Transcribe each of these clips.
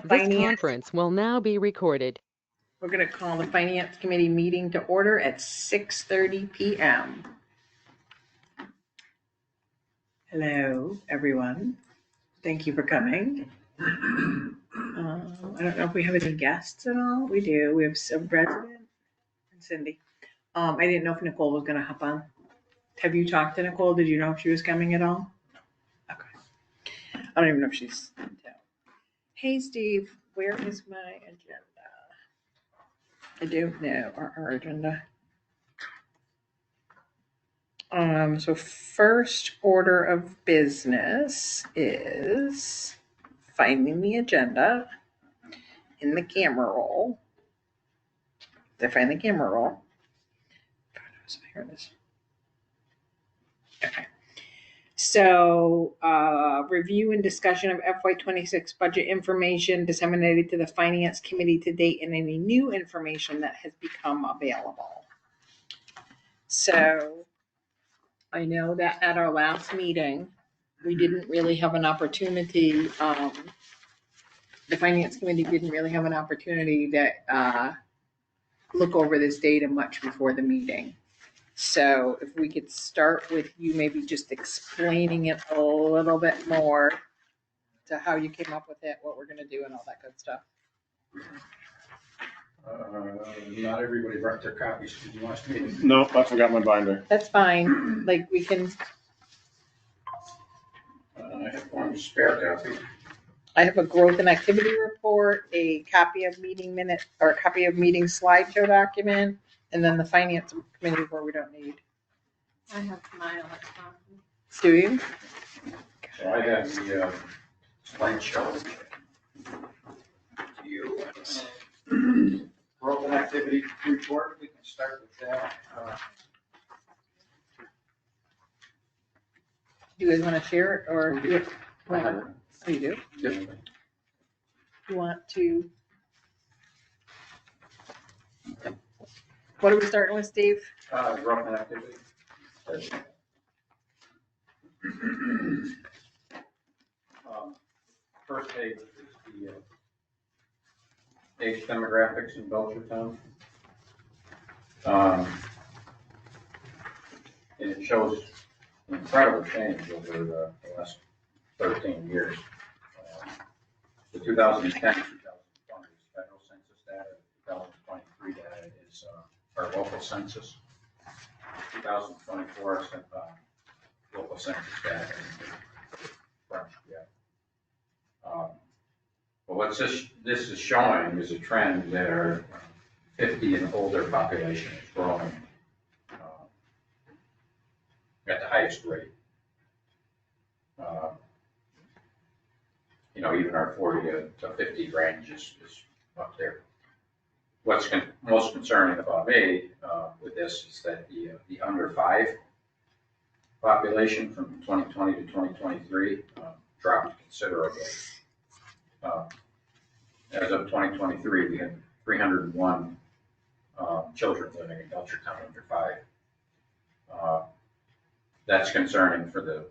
This Finance. conference will now be recorded. We're going to call the Finance Committee meeting to order at 6:30 p.m. Hello, everyone. Thank you for coming. I don't know if we have any guests at all. We do. We have some resident and Cindy. I didn't know if Nicole was going to hop on. Have you talked to Nicole? Did you know if she was coming at all? Okay. I don't even know if she's in town. Hey, Steve, where is my agenda? I don't know our agenda. So first order of business is finding the agenda in the camera roll. Did I find the camera roll? Here it is. Okay. So review and discussion of FY2026 budget information disseminated to the Finance Committee to date and any new information that has become available. So I know that at our last meeting, we didn't really have an opportunity, the Finance Committee didn't really have an opportunity to look over this data much before the meeting. So if we could start with you maybe just explaining it a little bit more to how you came up with it, what we're gonna do and all that good stuff. Not everybody brought their copies to the last meeting. No, I forgot my binder. That's fine, like we can. I have one spare copy. I have a growth and activity report, a copy of meeting minute, or a copy of meeting slideshow document, and then the Finance Committee report we don't need. I have my electronic. Do you? So I have the slideshow. You. Growth and activity report, we can start with that. Do you guys want to share it or? I have it. Oh, you do? Yep. You want to? What are we starting with, Steve? Growth and activity. First page is the age demographics in Belchertown. And it shows incredible change over the last 13 years. The 2010 2020 federal census data, 2023 data is our local census. 2024 is local census data. But what this is showing is a trend that our 50 and older population is growing at the highest rate. Even our 40 to 50 range is up there. What's most concerning about me with this is that the under 5 population from 2020 to 2023 dropped considerably. As of 2023, we had 301 children living in Belchertown under 5. That's concerning for the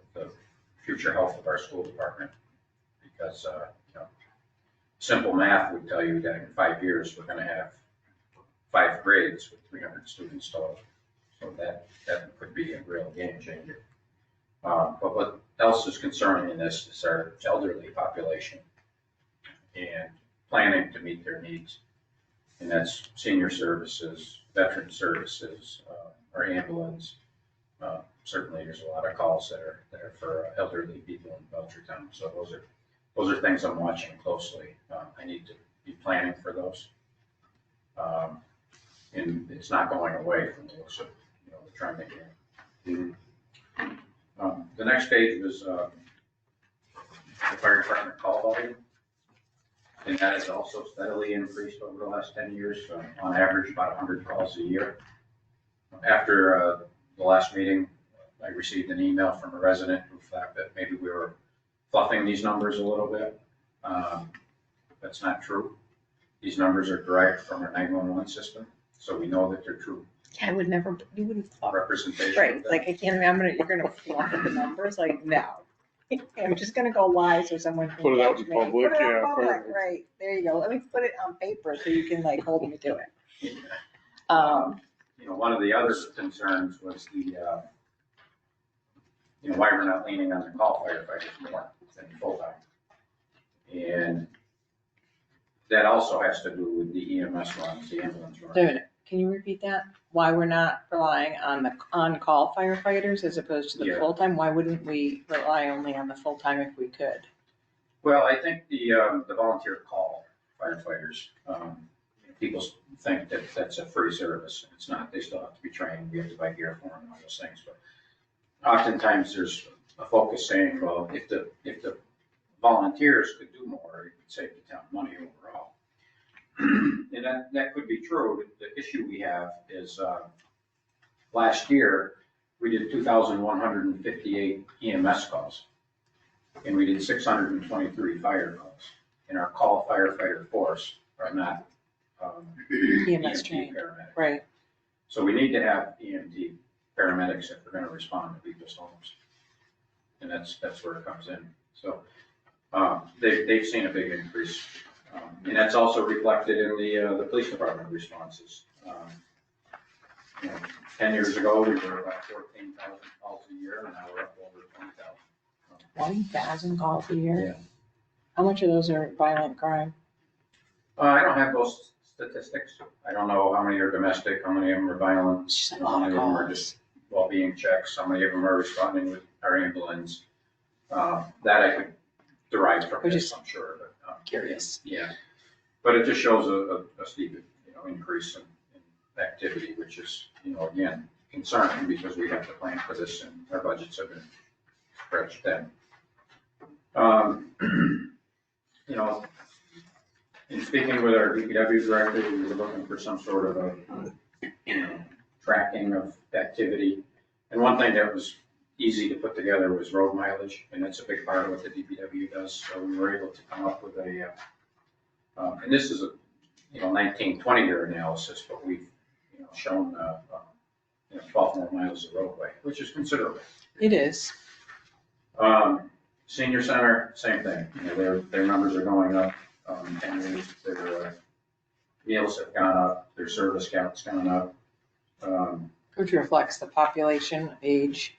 future health of our school department because simple math would tell you that in 5 years we're going to have 5 grades with 300 students total. So that could be a real game changer. But what else is concerning in this is our elderly population and planning to meet their needs. And that's senior services, veteran services, our ambulance. Certainly there's a lot of calls that are for elderly people in Belchertown. So those are things I'm watching closely. I need to be planning for those. And it's not going away from the looks of the trend again. The next page was the fire department call volume. And that has also steadily increased over the last 10 years, on average about 100 calls a year. After the last meeting, I received an email from a resident who thought that maybe we were fluffing these numbers a little bit. That's not true. These numbers are derived from our 911 system, so we know that they're true. I would never, you wouldn't fluff. Representation. Right, like I can't remember, you're gonna fluff the numbers, like no. I'm just gonna go live so someone can Put it out catch in me. public, Put it yeah, out public, perfect. right, there you go. Let me put it on paper so you can like hold me to it. One of the other concerns was why we're not leaning on the call firefighters more than full-time. And that also has to do with the EMS runs, the ambulance runs. Wait a minute, can you repeat that? Why we're not relying on the on-call firefighters as opposed to the Yeah. full-time? Why wouldn't we rely only on the full-time if we could? Well, I think the volunteer call firefighters, people think that that's a free service. It's not. They still have to be trained. We have to buy gear for them and all those things. But oftentimes there's a focus saying, well, if the volunteers could do more, it would save the town money overall. And that could be true. The issue we have is last year we did 2,158 EMS calls. And we did 623 fire calls. And our call firefighter force are not EMS EMT trained, paramedics. right? So we need to have EMT paramedics if we're going to respond to people's homes. And that's where it comes in. So they've seen a big increase. And that's also reflected in the police department responses. 10 years ago, we were about 14,000 calls a year, and now we're up over 20,000. 20,000 calls a year? Yeah. How much of those are violent crime? I don't have those statistics. I don't know how many are domestic, how many of them are violent, It's just a how lot many of of them are calls. just well-being checks, how many of them are responding with our ambulance. That I could derive from We're this, just I'm sure, but. Curious. Yeah, but it just shows a steep, increase in activity, which is, again, concerning because we have to plan for this and our budgets have been stretched thin. In speaking with our DPW director, we were looking for some sort of a tracking of activity. And one thing that was easy to put together was road mileage, and that's a big part of what the DPW does. So we were able to come up with and this is a 19, 20-year analysis, but we've shown 12 more miles of roadway, which is considerable. It is. Senior center, same thing. Their numbers are going up. And their meals have gone up. Their service count's gone up. Which reflects the population age.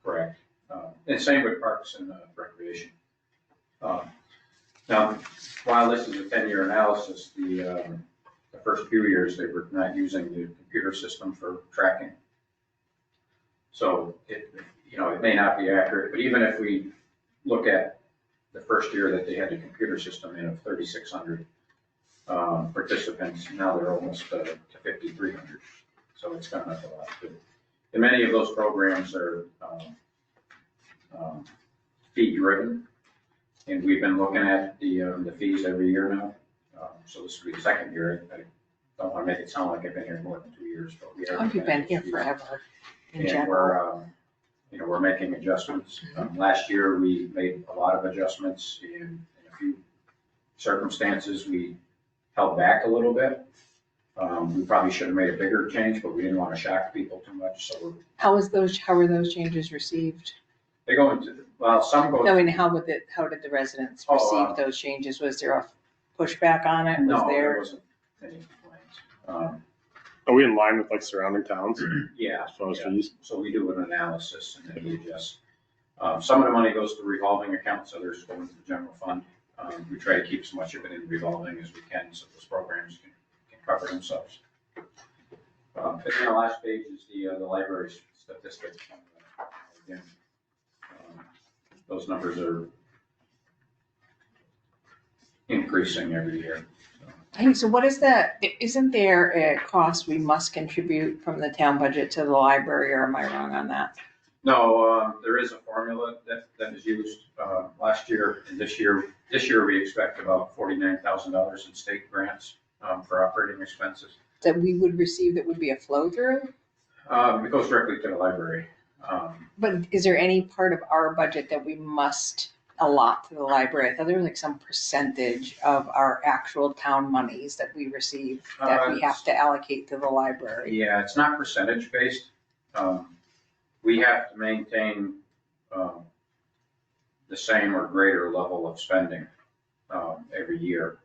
Correct. And same with parks and recreation. Now, while this is a 10-year analysis, the first few years they were not using the computer system for tracking. So it may not be accurate, but even if we look at the first year that they had the computer system in of 3,600 participants, now they're almost to 5,300. So it's gone up a lot too. And many of those programs are fee driven. And we've been looking at the fees every year now. So this will be the second year. I don't want to make it sound like I've been here more than 2 years, but we are. Oh, you've been here forever. In And general. we're making adjustments. Last year, we made a lot of adjustments. In a few circumstances, we held back a little bit. We probably should have made a bigger change, but we didn't want to shock people too much, so How were those changes received? they go into, well, some go. I mean, how did the residents receive those changes? Was there a pushback on it? Was No, there there? wasn't any complaints. Are we in line with like surrounding towns Yeah. as far as yeah. fees? So we do an analysis and then we adjust. Some of the money goes to revolving accounts, others go into the general fund. We try to keep as much of it in revolving as we can so those programs can cover themselves. And then the last page is the library statistics. Again, those numbers are increasing every year. Hey, so what is that? Isn't there a cost we must contribute from the town budget to the library, or am I wrong on that? No, there is a formula that is used last year and this year. This year, we expect about $49,000 in state grants for operating expenses. That we would receive that would be a flow through? It goes directly to the library. But is there any part of our budget that we must allot to the library? I thought there was like some percentage of our actual town monies that we receive that we have to allocate to the library. Yeah, it's not percentage based. We have to maintain the same or greater level of spending every year.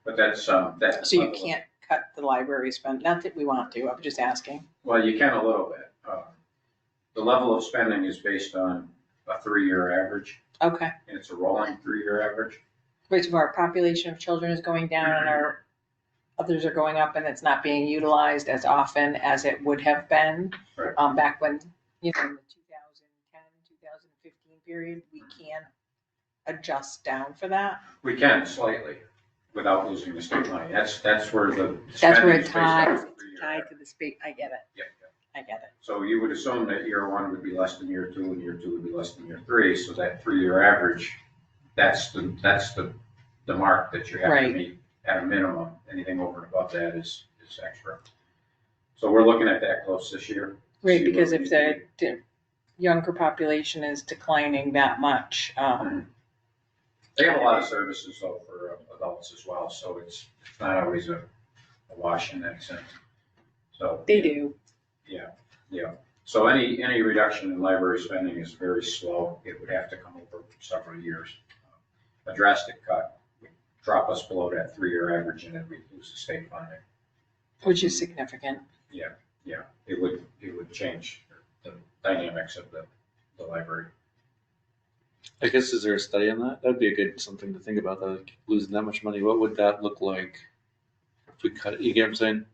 But that's. So you can't cut the library spend, not that we want to, I'm just asking. Well, you can a little bit. The level of spending is based on a 3-year average, Okay. and it's a rolling 3-year average. Wait, so our population of children is going down and our others are going up and it's not being utilized as often as it would have been. Right. Back when, in the 2010, 2015 period, we can adjust down for that. We can slightly without losing the state money. That's where the. That's where spending it is based on a ties, 3-year tied average. to the state. I get it. Yep. I get it. So you would assume that year 1 would be less than year 2 and year 2 would be less than year 3. So that 3-year average, that's the mark that you have to Right. meet at a minimum. Anything over and above that is extra. So we're looking at that close this year. Right, See because what if we the younger population is declining that much, They have a lot of services though for adults as well, so it's not always a wash in that sense. So. they do. Yeah. So any reduction in library spending is very slow. It would have to come over several years. A drastic cut would drop us below that 3-year average and then we'd lose the state funding. Which is significant. Yeah, it would change the dynamics of the library. I guess, is there a study on that? That'd be a good something to think about, though, like losing that much money. What would that look like if we cut it? You get what I'm saying?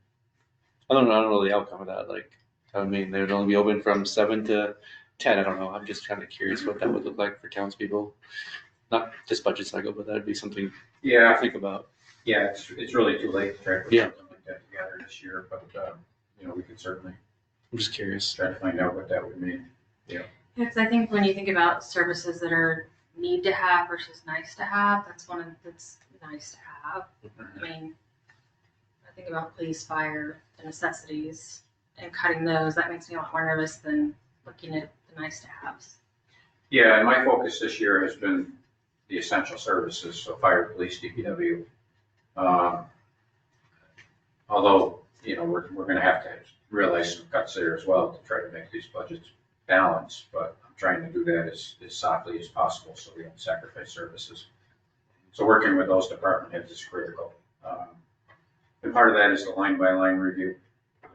I don't know the outcome of that. Like, I mean, they'd only be open from 7 to 10. I don't know. I'm just kind of curious what that would look like for townspeople. Not this budget cycle, but that'd be something to Yeah, think about. yeah, it's really too late to try to put Yeah. something like that together this year, but, we could certainly I'm just curious. try to find out what that would mean. Because I think when you think about services that are need to have versus nice to have, that's nice to have. I mean, I think about police, fire, the necessities, and cutting those. That makes me a lot more nervous than looking at the nice to haves. Yeah, and my focus this year has been the essential services, so fire, police, DPW. Although, we're gonna have to realize some cuts there as well to try to make these budgets balanced, but I'm trying to do that as softly as possible so we don't sacrifice services. So working with those department heads is critical. And part of that is the line-by-line review,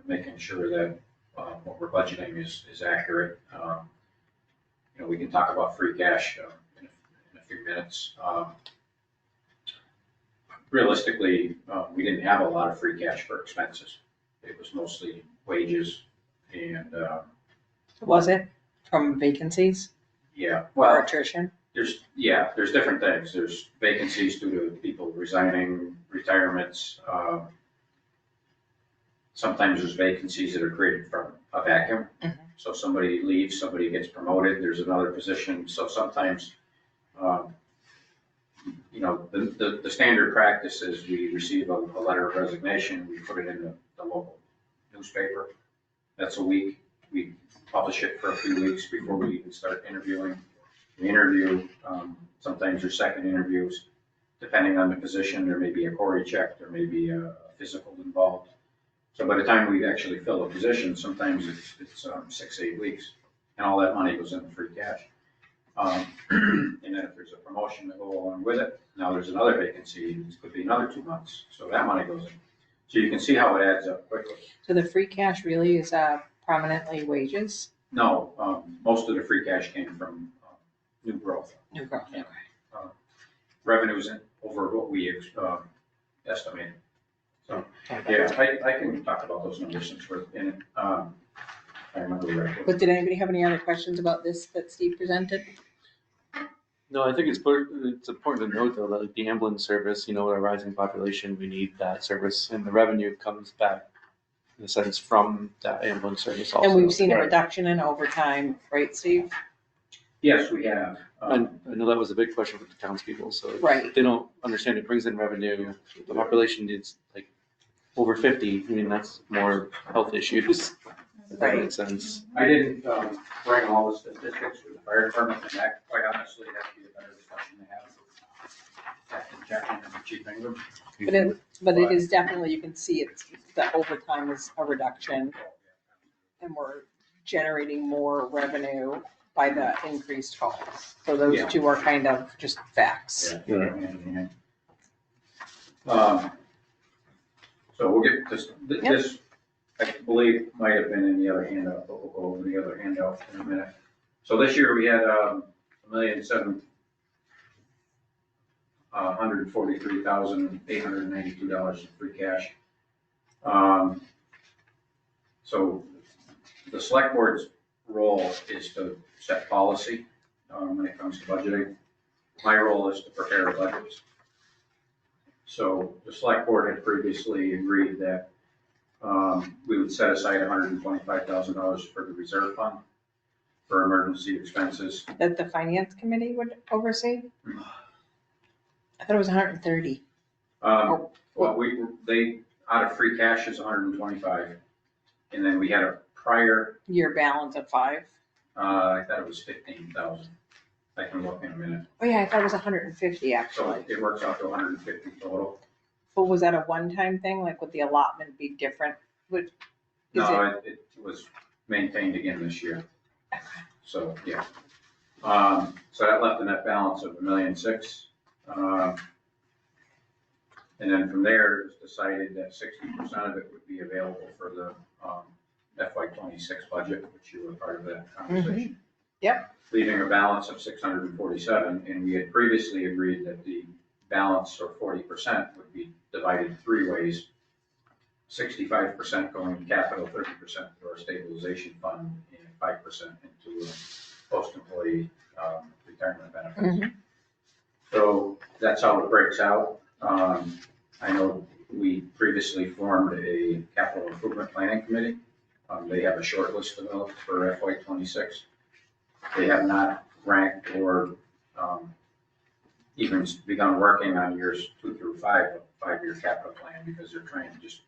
making sure that what we're budgeting is accurate. We can talk about free cash in a few minutes. Realistically, we didn't have a lot of free cash for expenses. It was mostly wages and, Was it from vacancies yeah. or attrition? There's different things. There's vacancies due to people resigning, retirements. Sometimes there's vacancies that are created from a vacuum. Mhm. So somebody leaves, somebody gets promoted, there's another position. So sometimes, the standard practice is we receive a letter of resignation, we put it in the local newspaper. That's a week. We publish it for a few weeks before we even start interviewing. We interview, sometimes there's second interviews. Depending on the position, there may be a query check, there may be a physical involved. So by the time we actually fill a position, sometimes it's 6-8 weeks, and all that money goes into free cash. And then if there's a promotion to go along with it, now there's another vacancy, it could be another 2 months, so that money goes in. So you can see how it adds up quickly. So the free cash really is prominently wages? No, most of the free cash came from new growth. New growth, okay. Revenues over what we estimated. So, yeah, I can talk about those numbers since we're in it. I remember right. But did anybody have any other questions about this that Steve presented? No, I think it's important to note, though, that like the ambulance service, with our rising population, we need that service, and the revenue comes back, in a sense, from that ambulance service also. And we've seen a Right. reduction in overtime, right, Steve? Yes, we have. And I know that was a big question for the townspeople, so Right. they don't understand it brings in revenue. The population is like over 50. I mean, that's more health issues. If that Right. makes sense. I didn't bring all the statistics for the fire department, and that, quite honestly, that'd be a better discussion to have with Captain Jackson and Chief Ingram. But it is definitely, you can see it's, the overtime is a reduction and we're generating more revenue by the increased calls. So those Yeah. two are kind of just facts. Yeah. Yeah. So we'll get this, I believe might have been in the other handout, but we'll go over the other handout in a minute. So this year we had $1,743,892 in free cash. So the select board's role is to set policy when it comes to budgeting. My role is to prepare the budgets. So the select board had previously agreed that we would set aside $125,000 for the reserve fund for emergency expenses. That the finance committee would oversee? I thought it was 130. Well, out of free cash is 125. And then we had a prior, Year balance of 5. I thought it was 15,000. I can look in a minute. Oh yeah, I thought it was 150 So actually. it works out to 150 total. But was that a one-time thing? Like would the allotment be different? Is No, it was maintained again this year. So, yeah. So that left a net balance of $1,600,000. And then from there, it was decided that 60% of it would be available for the FY2026 budget, which you were part of that conversation. Yep. Leaving a balance of 647, and we had previously agreed that the balance, or 40%, would be divided 3 ways. 65% going to capital, 30% to our stabilization fund, and 5% into post-employee retirement benefits. So that's how it breaks out. I know we previously formed a capital improvement planning committee. They have a short list developed for FY26. They have not ranked or even begun working on years 2 through 5, a 5-year capital plan, because they're trying to just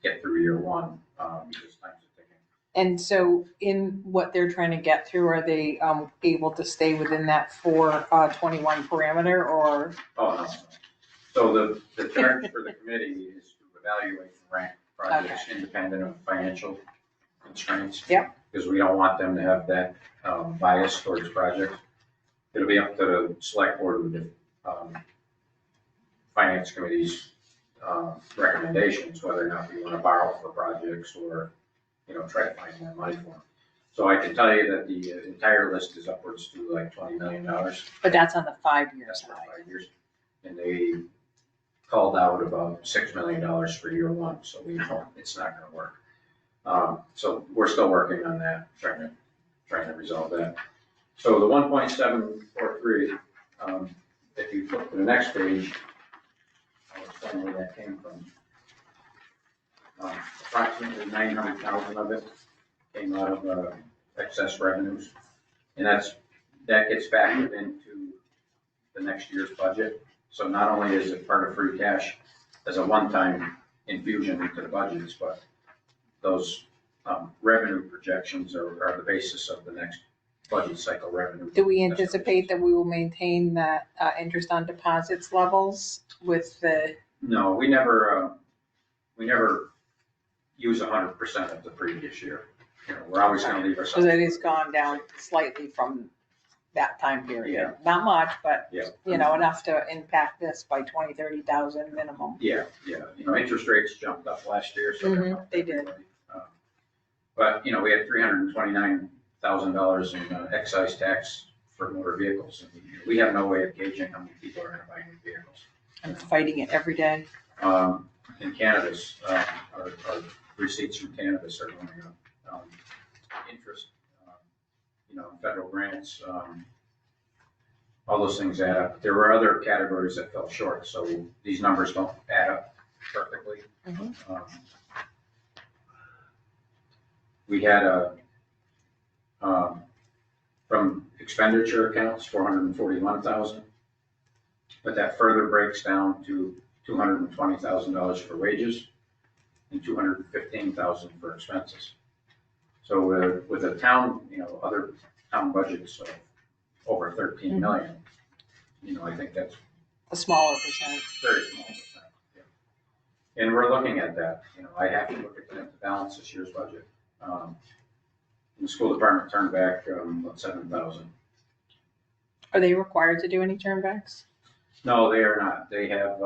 get through year 1 because times are ticking. And so in what they're trying to get through, are they able to stay within that 421 parameter or? Oh, no. So the charge for the committee is to evaluate and rank projects independent of financial constraints. Yep. Because we don't want them to have that bias towards projects. It'll be up to the select board with the finance committee's recommendations, whether or not we want to borrow for projects or, try to find more money for them. So I can tell you that the entire list is upwards to like $20 million. But that's on the 5-year That's for side. 5 years. And they called out about $6 million for year 1, so we know it's not gonna work. So we're still working on that, trying to resolve that. So the 1.743, if you flip to the next page, I'll explain where that came from. Approximately 900,000 of it came out of excess revenues. And that gets factored into the next year's budget. So not only is it part of free cash as a one-time infusion into the budgets, but those revenue projections are the basis of the next budget cycle revenue. Do we anticipate that we will maintain that interest on deposits levels with the? No, we never use 100% of the previous year. We're always going to leave ourselves. Because it has gone down slightly from that time period. Not much, but Yeah. Enough to impact this by 20, 30,000 minimum. Yeah. Interest rates jumped up last year, so. They did. But, we had $329,000 in excise tax for motor vehicles. And we have no way of gauging how many people are going to buy new vehicles. I'm fighting it every day. In cannabis, our receipts from cannabis are going up. Interest, federal grants, all those things add up. There were other categories that fell short, so these numbers don't add up perfectly. We had from expenditure accounts, 441,000, but that further breaks down to $220,000 for wages and $215,000 for expenses. So with a town, other town budgets of over 13 million, I think that's A smaller percent. very small percent. Yeah. And we're looking at that. I have to look at the balance this year's budget. The school department turned back, about 7,000. Are they required to do any turnbacks? No, they are not. They have,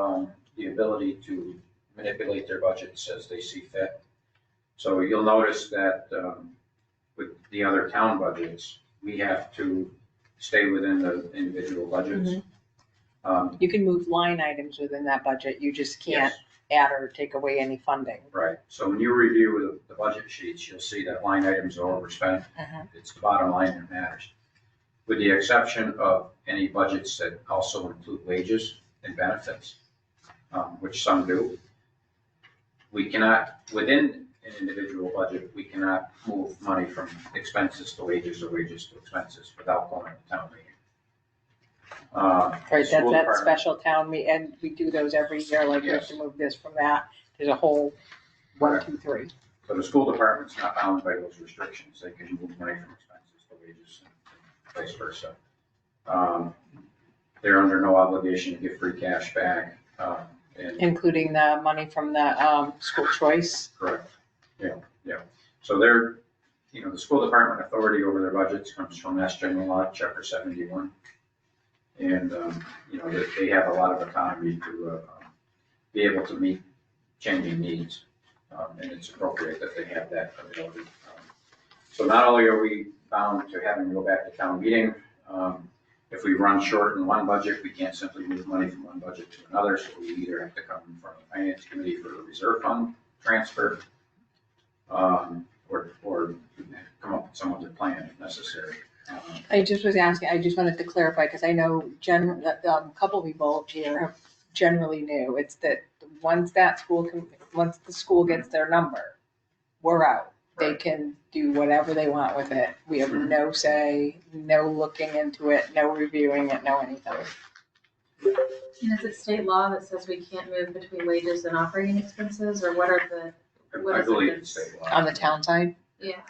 the ability to manipulate their budgets as they see fit. So you'll notice that, with the other town budgets, we have to stay within the individual budgets. You can move line items within that budget, you just can't Yes. add or take away any funding. Right, so when you review the budget sheets, you'll see that line items are overspent. Mhm. It's the bottom line that matters. With the exception of any budgets that also include wages and benefits, which some do. We cannot, within an individual budget, we cannot move money from expenses to wages or wages to expenses without going to town meeting. Right, that's School that department- special town and we do those every year, like we have to move this from that. There's a whole 1, 2, 3. So the school department's not bound by those restrictions. They can move money from expenses to wages and vice versa. They're under no obligation to give free cash back. And Including the money from the school choice. correct, yeah. So they're, the school department authority over their budgets comes from Mass General Law, Chapter 71. And, they have a lot of autonomy to be able to meet changing needs. And it's appropriate that they have that ability. So not only are we bound to having to go back to town meeting, if we run short in one budget, we can't simply move money from one budget to another. So we either have to come in front of the finance committee for a reserve fund transfer, or come up with some other plan if necessary. I just was asking, I just wanted to clarify, because I know a couple of people here have generally knew, it's that once the school gets their number, we're out. They Right. can do whatever they want with it. We have no say, no looking into it, no reviewing it, no anything. And is it state law that says we can't move between wages and operating expenses, or what are the, what I is it believe that's- it's state law. On the town side? yeah,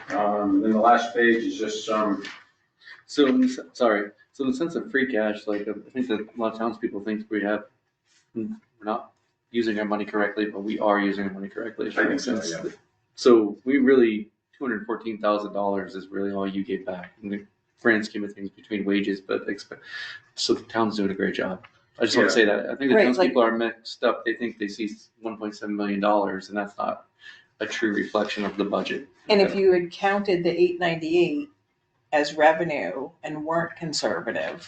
Then the last page is just some, So, so in the sense of free cash, like, I think that a lot of townspeople think we're not using our money correctly, but we are using our money correctly. if that I think makes so, sense. yeah. So we really, $214,000 is really all you gave back in the grand scheme of things between wages, but so the town's doing a great job. I just want to say that. I think the Right, townspeople are mixed up. They think they see $1.7 million, and that's not a true reflection of the budget. And if you had counted the 898 as revenue and weren't conservative,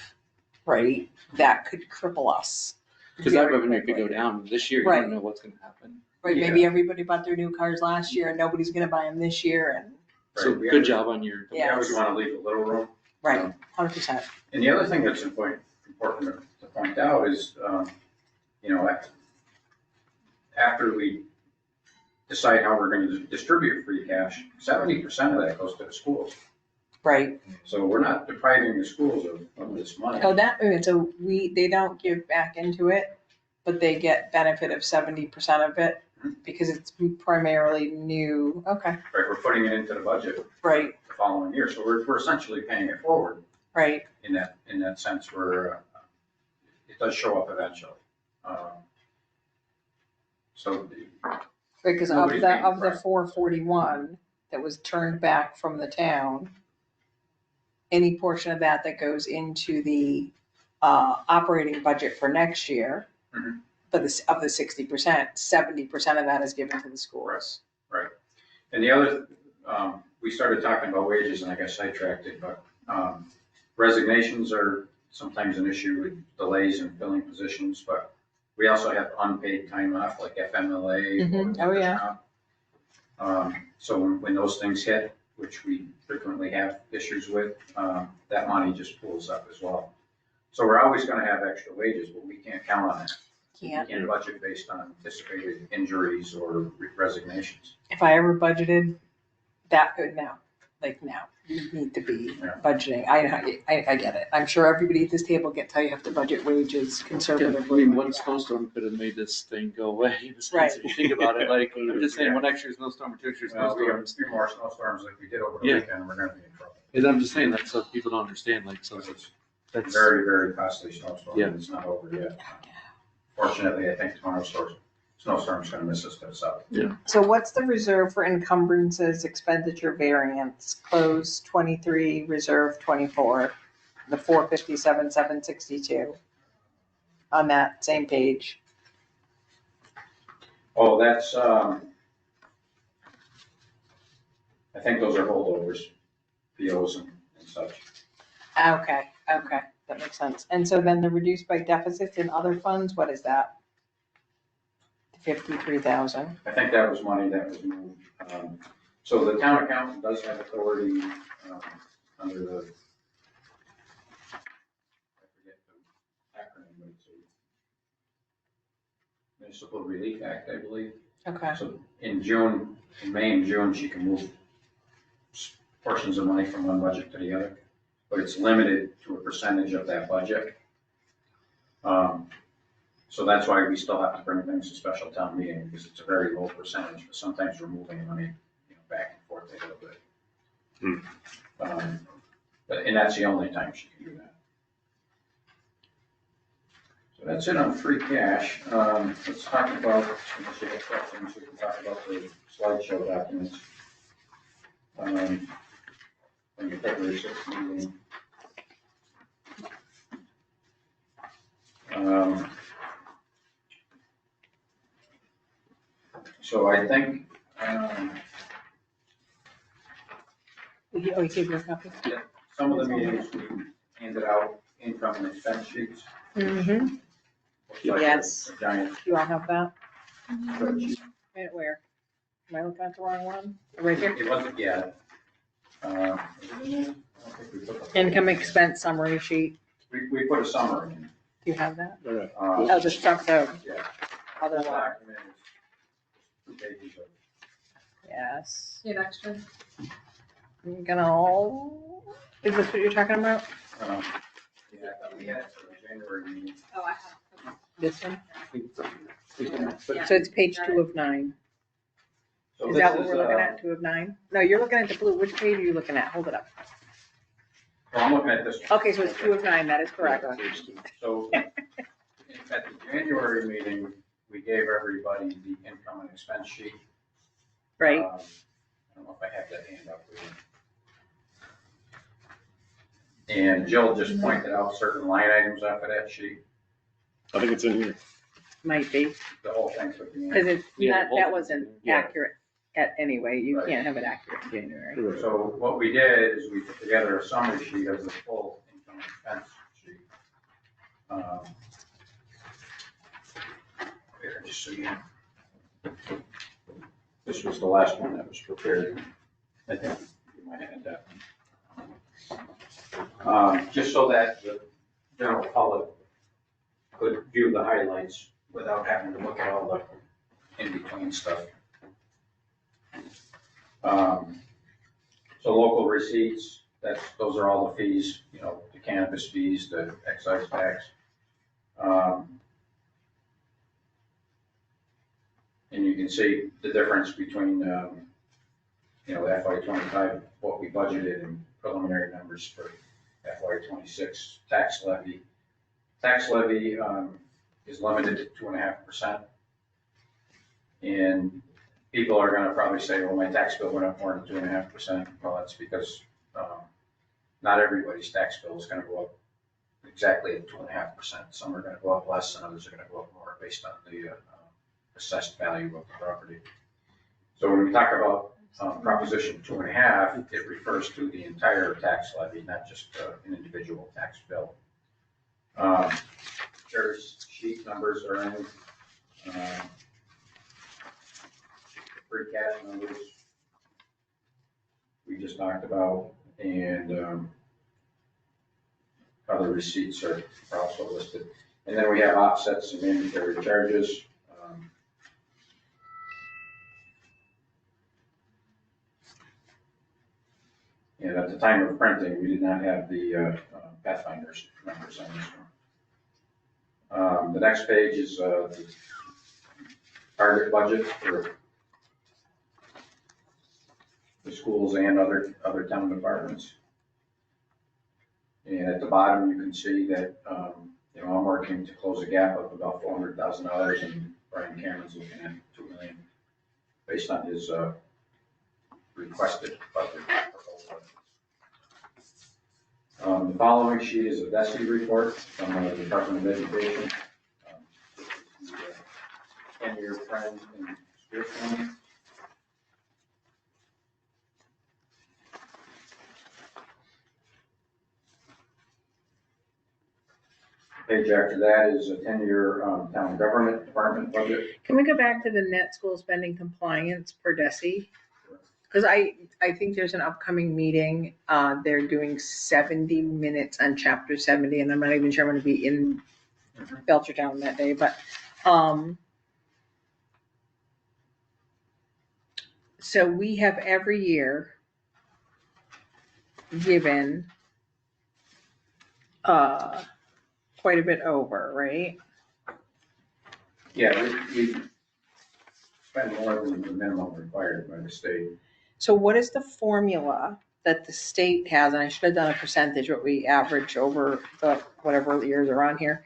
right, that could cripple us. Because that very revenue could quickly. go down this year. You Right. don't know what's going to happen. Right, maybe everybody bought their new cars last year and nobody's gonna buy them this year and, So Right, we good always- job on your. Yeah. we always want to leave a little room. right, 100%. And the other thing that's important to point out is, after we decide how we're going to distribute free cash, 70% of that goes to the schools. Right. So we're not depriving the schools of this money. Oh, so they don't give back into it, but they get benefit of 70% of it because it's primarily new. Okay, Right, we're putting it into the budget right, the following year, so we're essentially paying it forward right. in that sense where it does show up eventually. So Because of Nobody's paying the for it. 441 that was turned back from the town, any portion of that goes into the operating budget for next year, Mhm. but of the 60%, 70% of that is given to the schools. And the other, we started talking about wages and I got sidetracked it, but resignations are sometimes an issue with delays in filling positions, but we also have unpaid time off like FMLA. Mhm. Oh, yeah. So when those things hit, which we frequently have issues with, that money just pulls up as well. So we're always gonna have extra wages, but we can't count on that. We Can't. can't budget based on anticipated injuries or resignations. If I ever budgeted that good now, you need to be Yeah. budgeting. I get it. I'm sure everybody at this table gets how you have to budget wages I conservatively. mean, one snowstorm could have made this thing go away. In a sense, if you think about it, like, I'm just saying, one extra snowstorm or two extra Well, we have snowstorms. 3 more snowstorms like we did over the Yeah. weekend, we're gonna be in trouble. And I'm just saying that so people don't understand, like, so Because it's that's. very, very costly snowstorm, Yeah. and it's not over yet. Fortunately, I think tomorrow snowstorm's gonna miss us to the south. So what's the reserve for encumbrances, expenditure variance, close 23, reserve 24, the 457, 762 on that same page? Oh, that's, I think those are holdovers, POs and such. Okay, that makes sense. And so then the reduced by deficits in other funds, what is that? 53,000. I think that was money that was moved. So the town accountant does have authority under the, I forget the acronym, but it's a Municipal Relief Act, I believe. Okay. So in May and June, she can move portions of money from one budget to the other, but it's limited to a percentage of that budget. So that's why we still have to bring things to special town meeting, because it's a very low percentage, but sometimes we're moving money, back and forth a little bit. And that's the only time she can do that. So that's it on free cash. Let's talk about, unless you have questions, we can talk about the slideshow documents. When the February 6th meeting. So I think, You gave your copy? some of the meetings we handed out income and expense sheets. Mm-hmm. Looks like Yes. a giant You all have that? spreadsheet. Right where? Am I looking at the wrong one? Right here? It wasn't yet. I don't think we put the- Income expense summary sheet. We put a summary in. Do you have that? Okay. Oh, the stuff, the Yeah. other The one. document is 2 pages of. Yes. You have extra? I'm gonna, is this what you're talking about? Yeah, I thought we had it for the January meeting. Oh, I have. This one? Yeah. So it's page 2 of 9. So Is this that what we're looking at, 2 of 9? No, you're looking at the blue. Which page are you looking at? Hold it up. Well, I'm looking at this one. Okay, so it's 2 of 9. That is correct. So at the January meeting, we gave everybody the income and expense sheet. Right? I don't know if I have that hand up for you. And Jill just pointed out certain line items off of that sheet. I think it's in here. Might be. The whole thing could be in. Because it's, Yeah, that wasn't yeah. accurate anyway. You Right. can't have it accurate in January. So what we did is we put together a summary sheet of the full income and expense sheet. Here, just so you know. This was the last one that was prepared. I think you might have had that. Just so that the general public could view the highlights without having to look at all the in-between stuff. So local receipts, those are all the fees, the cannabis fees, the excise tax. And you can see the difference between, FY25, what we budgeted and preliminary numbers for FY26 tax levy. Tax levy is limited to 2.5%. And people are gonna probably say, well, my tax bill went up more than 2.5%. Well, that's because not everybody's tax bill is gonna go up exactly at 2.5%. Some are gonna go up less and others are gonna go up more based on the assessed value of the property. So when we talk about proposition 2.5, it refers to the entire tax levy, not just an individual tax bill. There's sheet numbers are in. Free cash numbers we just talked about, and other receipts are also listed. And then we have offsets and mandatory charges. And at the time of printing, we did not have the Pathfinder's numbers on this one. The next page is the target budget for the schools and other town departments. And at the bottom, you can see that, I'm working to close a gap of about $400,000 in Brian Cameron's looking at 2 million based on his requested budget proposal. The following sheet is a DESI report from the Department of Education. This is the 10-year trend in school funding. Page after that is a 10-year town government department budget. Can we go back to the net school spending compliance per DESI? Because I think there's an upcoming meeting, they're doing 70 minutes on chapter 70, and I'm not even sure I'm gonna be in Belchertown that day, but, so we have every year given, quite a bit over, right? Yeah, we spend more than the minimum required by the state. So what is the formula that the state has, and I should have done a percentage, what we average over the, whatever years are on here.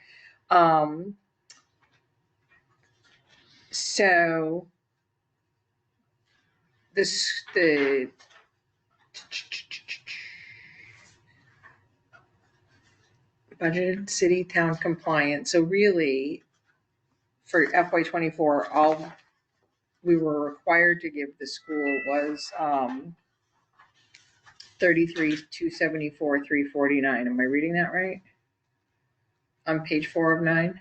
So the budgeted city town compliance, so really for FY24, all we were required to give the school was 33,274, 349. Am I reading that right? On page 4 of 9.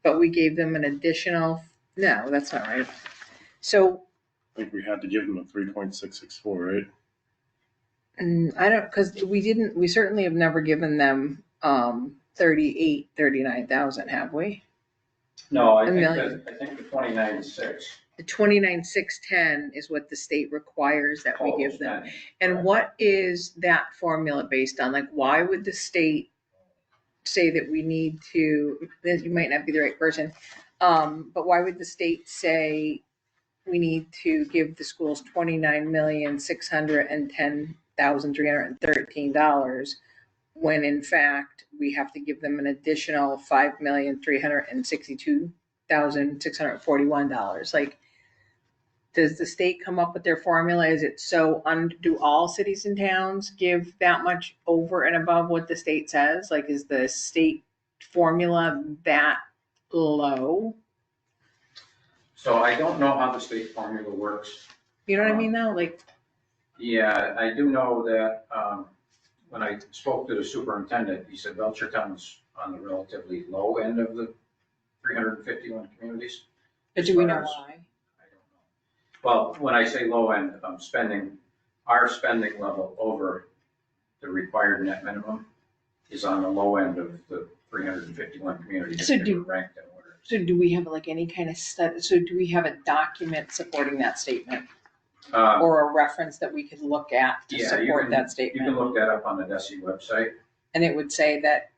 But we gave them an additional, no, that's not right. So I think we had to give them a 3.664, right? I don't, because we certainly have never given them 39,000, have we? No, I A think million. I think the 29.6. The 29,610 is what the state requires that we give them. And Correct. what is that formula based on? Like, why would the state say that we need to, you might not be the right person, but why would the state say we need to give the schools $29,610,313 when in fact we have to give them an additional $5,362,641? Like, does the state come up with their formula? Is it so, do all cities and towns give that much over and above what the state says? Like, is the state formula that low? So I don't know how the state formula works. You know what I mean though? Like, Yeah, I do know that when I spoke to the superintendent, he said Belchertown's on the relatively low end of the 351 communities. but do we know As far as- why? I don't know. Well, when I say low end, our spending level over the required net minimum is on the low end of the 351 communities. So that do- were ranked in order. So do we have like any kind of study, so do we have a document supporting that statement? Or a reference that we could look at to Yeah, you support can- that You can statement? look that up on the DESI website. And it would say that,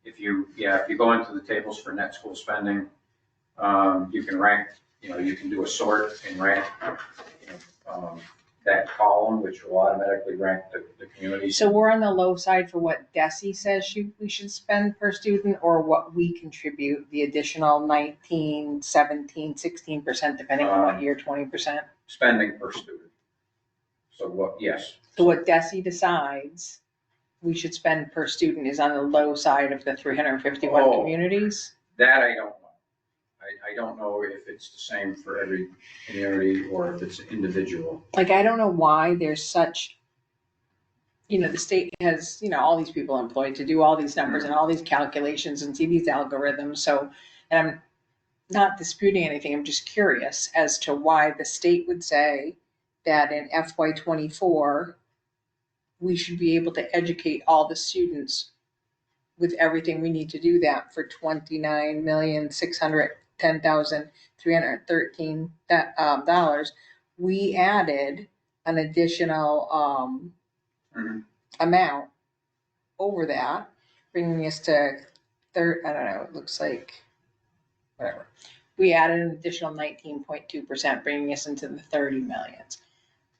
If you go into the tables for net school spending, you can rank, you can do a sort and rank, that column, which will automatically rank the communities. so we're on the low side for what DESI says we should spend per student, or what we contribute, the additional 19, 17, 16%, depending on what year, 20%? Spending per student. So yes. So what DESI decides we should spend per student is on the low side of the 351 Oh. communities? That I don't know. I don't know if it's the same for every community or if it's individual. Like, I don't know why there's such, the state has, all these people employed to do all these numbers and all these calculations and see these algorithms. So, and I'm not disputing anything. I'm just curious as to why the state would say that in FY24, we should be able to educate all the students with everything we need to do that for $29,610,313 we added an additional amount over that, bringing us to I don't know, it looks like, whatever. We added an additional 19.2%, bringing us into the 30 millions.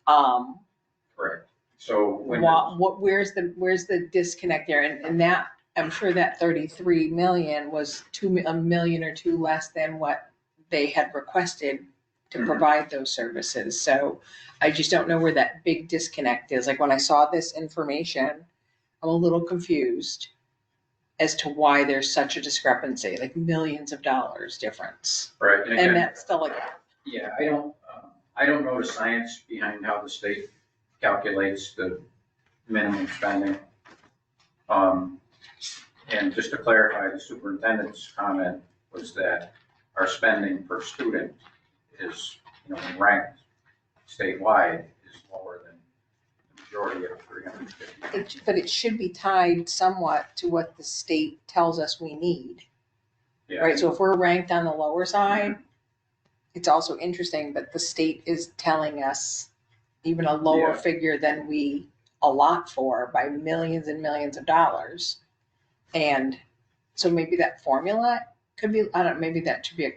Correct. So when Where's the disconnect there? And that I'm sure that 33 million was a million or two less than what they had requested to Mhm. provide those services. So I just don't know where that big disconnect is. Like when I saw this information, I'm a little confused as to why there's such a discrepancy, like millions of dollars difference. Right, and And again, that's still a gap. yeah, I don't know the science behind how the state calculates the minimum spending. And just to clarify, the superintendent's comment was that our spending per student is, when ranked statewide, is lower than the majority of 350. But it should be tied somewhat to what the state tells us we need, Yeah, right? So if we're ranked on the lower side, it's also interesting that the state is telling us even a lower Yeah. figure than we allot for by millions and millions of dollars. And so maybe that formula could be, I don't know, maybe that should be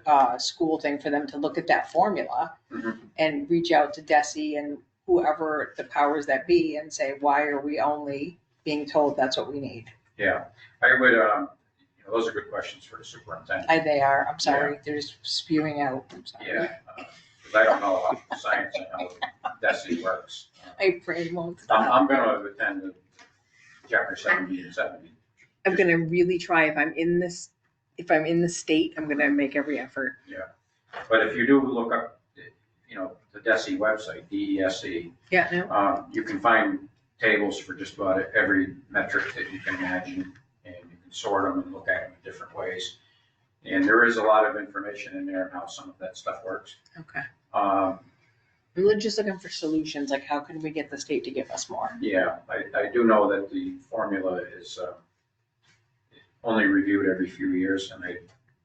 a school thing for them to look at that formula Mhm. and reach out to DESI and whoever the powers that be and say, why are we only being told that's what we need? yeah. I would, those are good questions for the superintendent. They are, I'm sorry, they're just spewing out, I'm sorry. Yeah, because I don't know how science and how DESI works. My brain won't stop. I'm gonna attend the chapter 70 and 70. I'm gonna really try, if I'm in the state, I'm gonna make every effort. But if you do look up, the DESE website, DESE, Yeah, no, you can find tables for just about every metric that you can imagine, and you can sort them and look at them in different ways. And there is a lot of information in there on how some of that stuff works. okay. Um, We're just looking for solutions, like how can we get the state to give us more? Yeah, I do know that the formula is only reviewed every few years, and I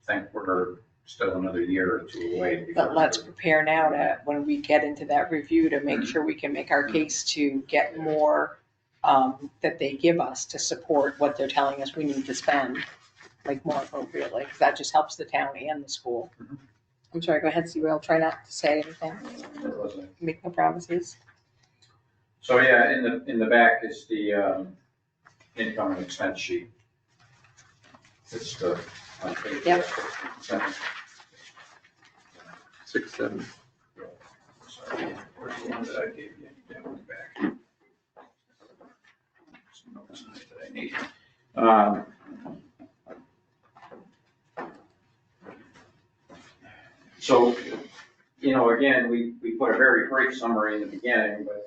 think we're still another year or two away. But let's prepare now to, when we get into that review, to make sure we can make our case to get more that they give us to support what they're telling us we need to spend, like more appropriately, because that just helps the town and the school. Mhm. I'm sorry, go ahead, Sue, I'll try not to say anything, Where was I? make no promises. So yeah, in the back is the income and expense sheet. It's the, on page. Yep. 6, 7. Sorry, where's the one that I gave you? Down in the back. Some notes on it that I need. So, again, we put a very brief summary in the beginning, but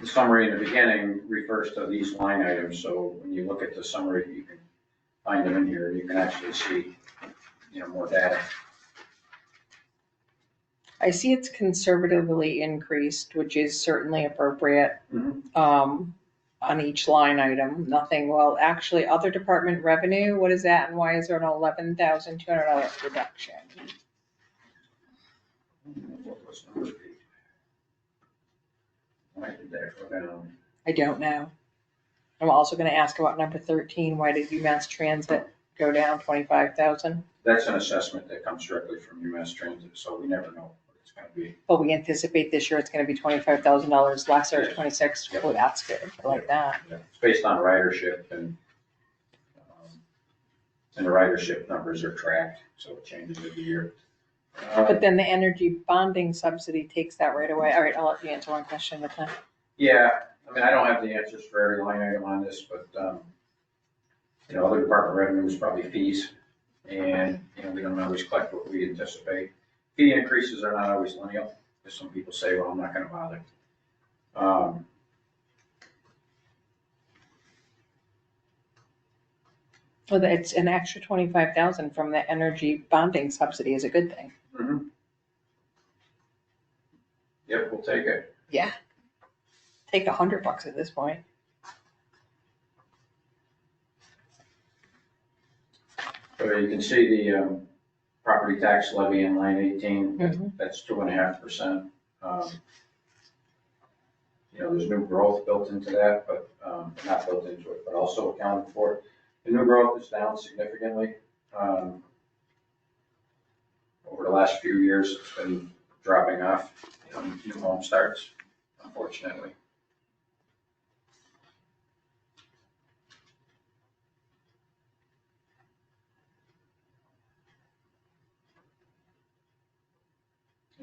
the summary in the beginning refers to these line items, so when you look at the summary, you can find them in here, you can actually see, more data. I see it's conservatively increased, which is certainly appropriate, Mhm. on each line item, nothing, well, actually, other department revenue, what is that, and why is there an $11,200 reduction? What was number 8? Why did that go down? I don't know. I'm also gonna ask about number 13, why did UMass Transit go down 25,000? That's an assessment that comes directly from UMass Transit, so we never know what it's gonna be. But we anticipate this year it's gonna be $25,000 less, or Yes. 26, Yep. oh, that's good, I like that. It's based on ridership, and the ridership numbers are tracked, so it changes every year. But then the energy bonding subsidy takes that right away, all right, I'll let you answer one question with that. Yeah, I don't have the answers for every line item on this, but, other department revenue is probably fees. And, we don't always collect what we anticipate. Fee increases are not always linear, because some people say, well, I'm not gonna bother. Well, it's an extra 25,000 from the energy bonding subsidy is a good thing. Mhm. Yep, we'll take it. Yeah. Take $100 at this point. So you can see the property tax levy in line 18, Mhm. that's 2.5%. There's new growth built into that, but not built into it, but also accounted for. The new growth is down significantly. Over the last few years, it's been dropping off, new home starts, unfortunately.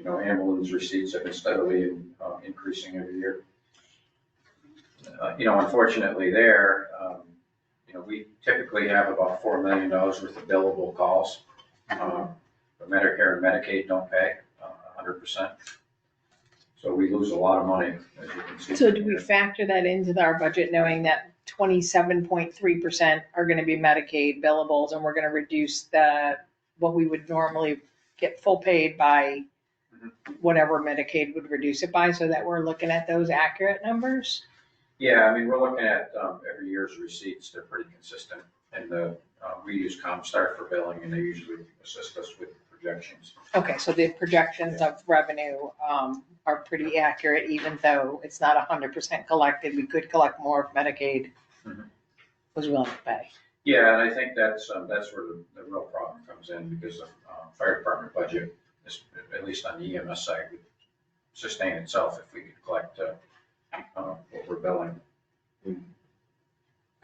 ambulance receipts have been steadily increasing every year. Unfortunately we typically have about $4 million worth of billable calls. But Medicare and Medicaid don't pay 100%. So we lose a lot of money, as you can see. So do we factor that into our budget, knowing that 27.3% are gonna be Medicaid billables, and we're gonna reduce what we would normally get full paid by whatever Medicaid would reduce it by, so that we're looking at those accurate numbers? Yeah, I mean, we're looking at every year's receipts. They're pretty consistent. And we use Comstar for billing, and they usually assist us with projections. Okay, so the projections of revenue are pretty accurate, even though it's not 100% collected. We could collect more if Medicaid was willing to pay. Yeah, and I think that's where the real problem comes in, because the fire department budget, is, at least on the EMS side, would sustain itself if we could collect what we're billing.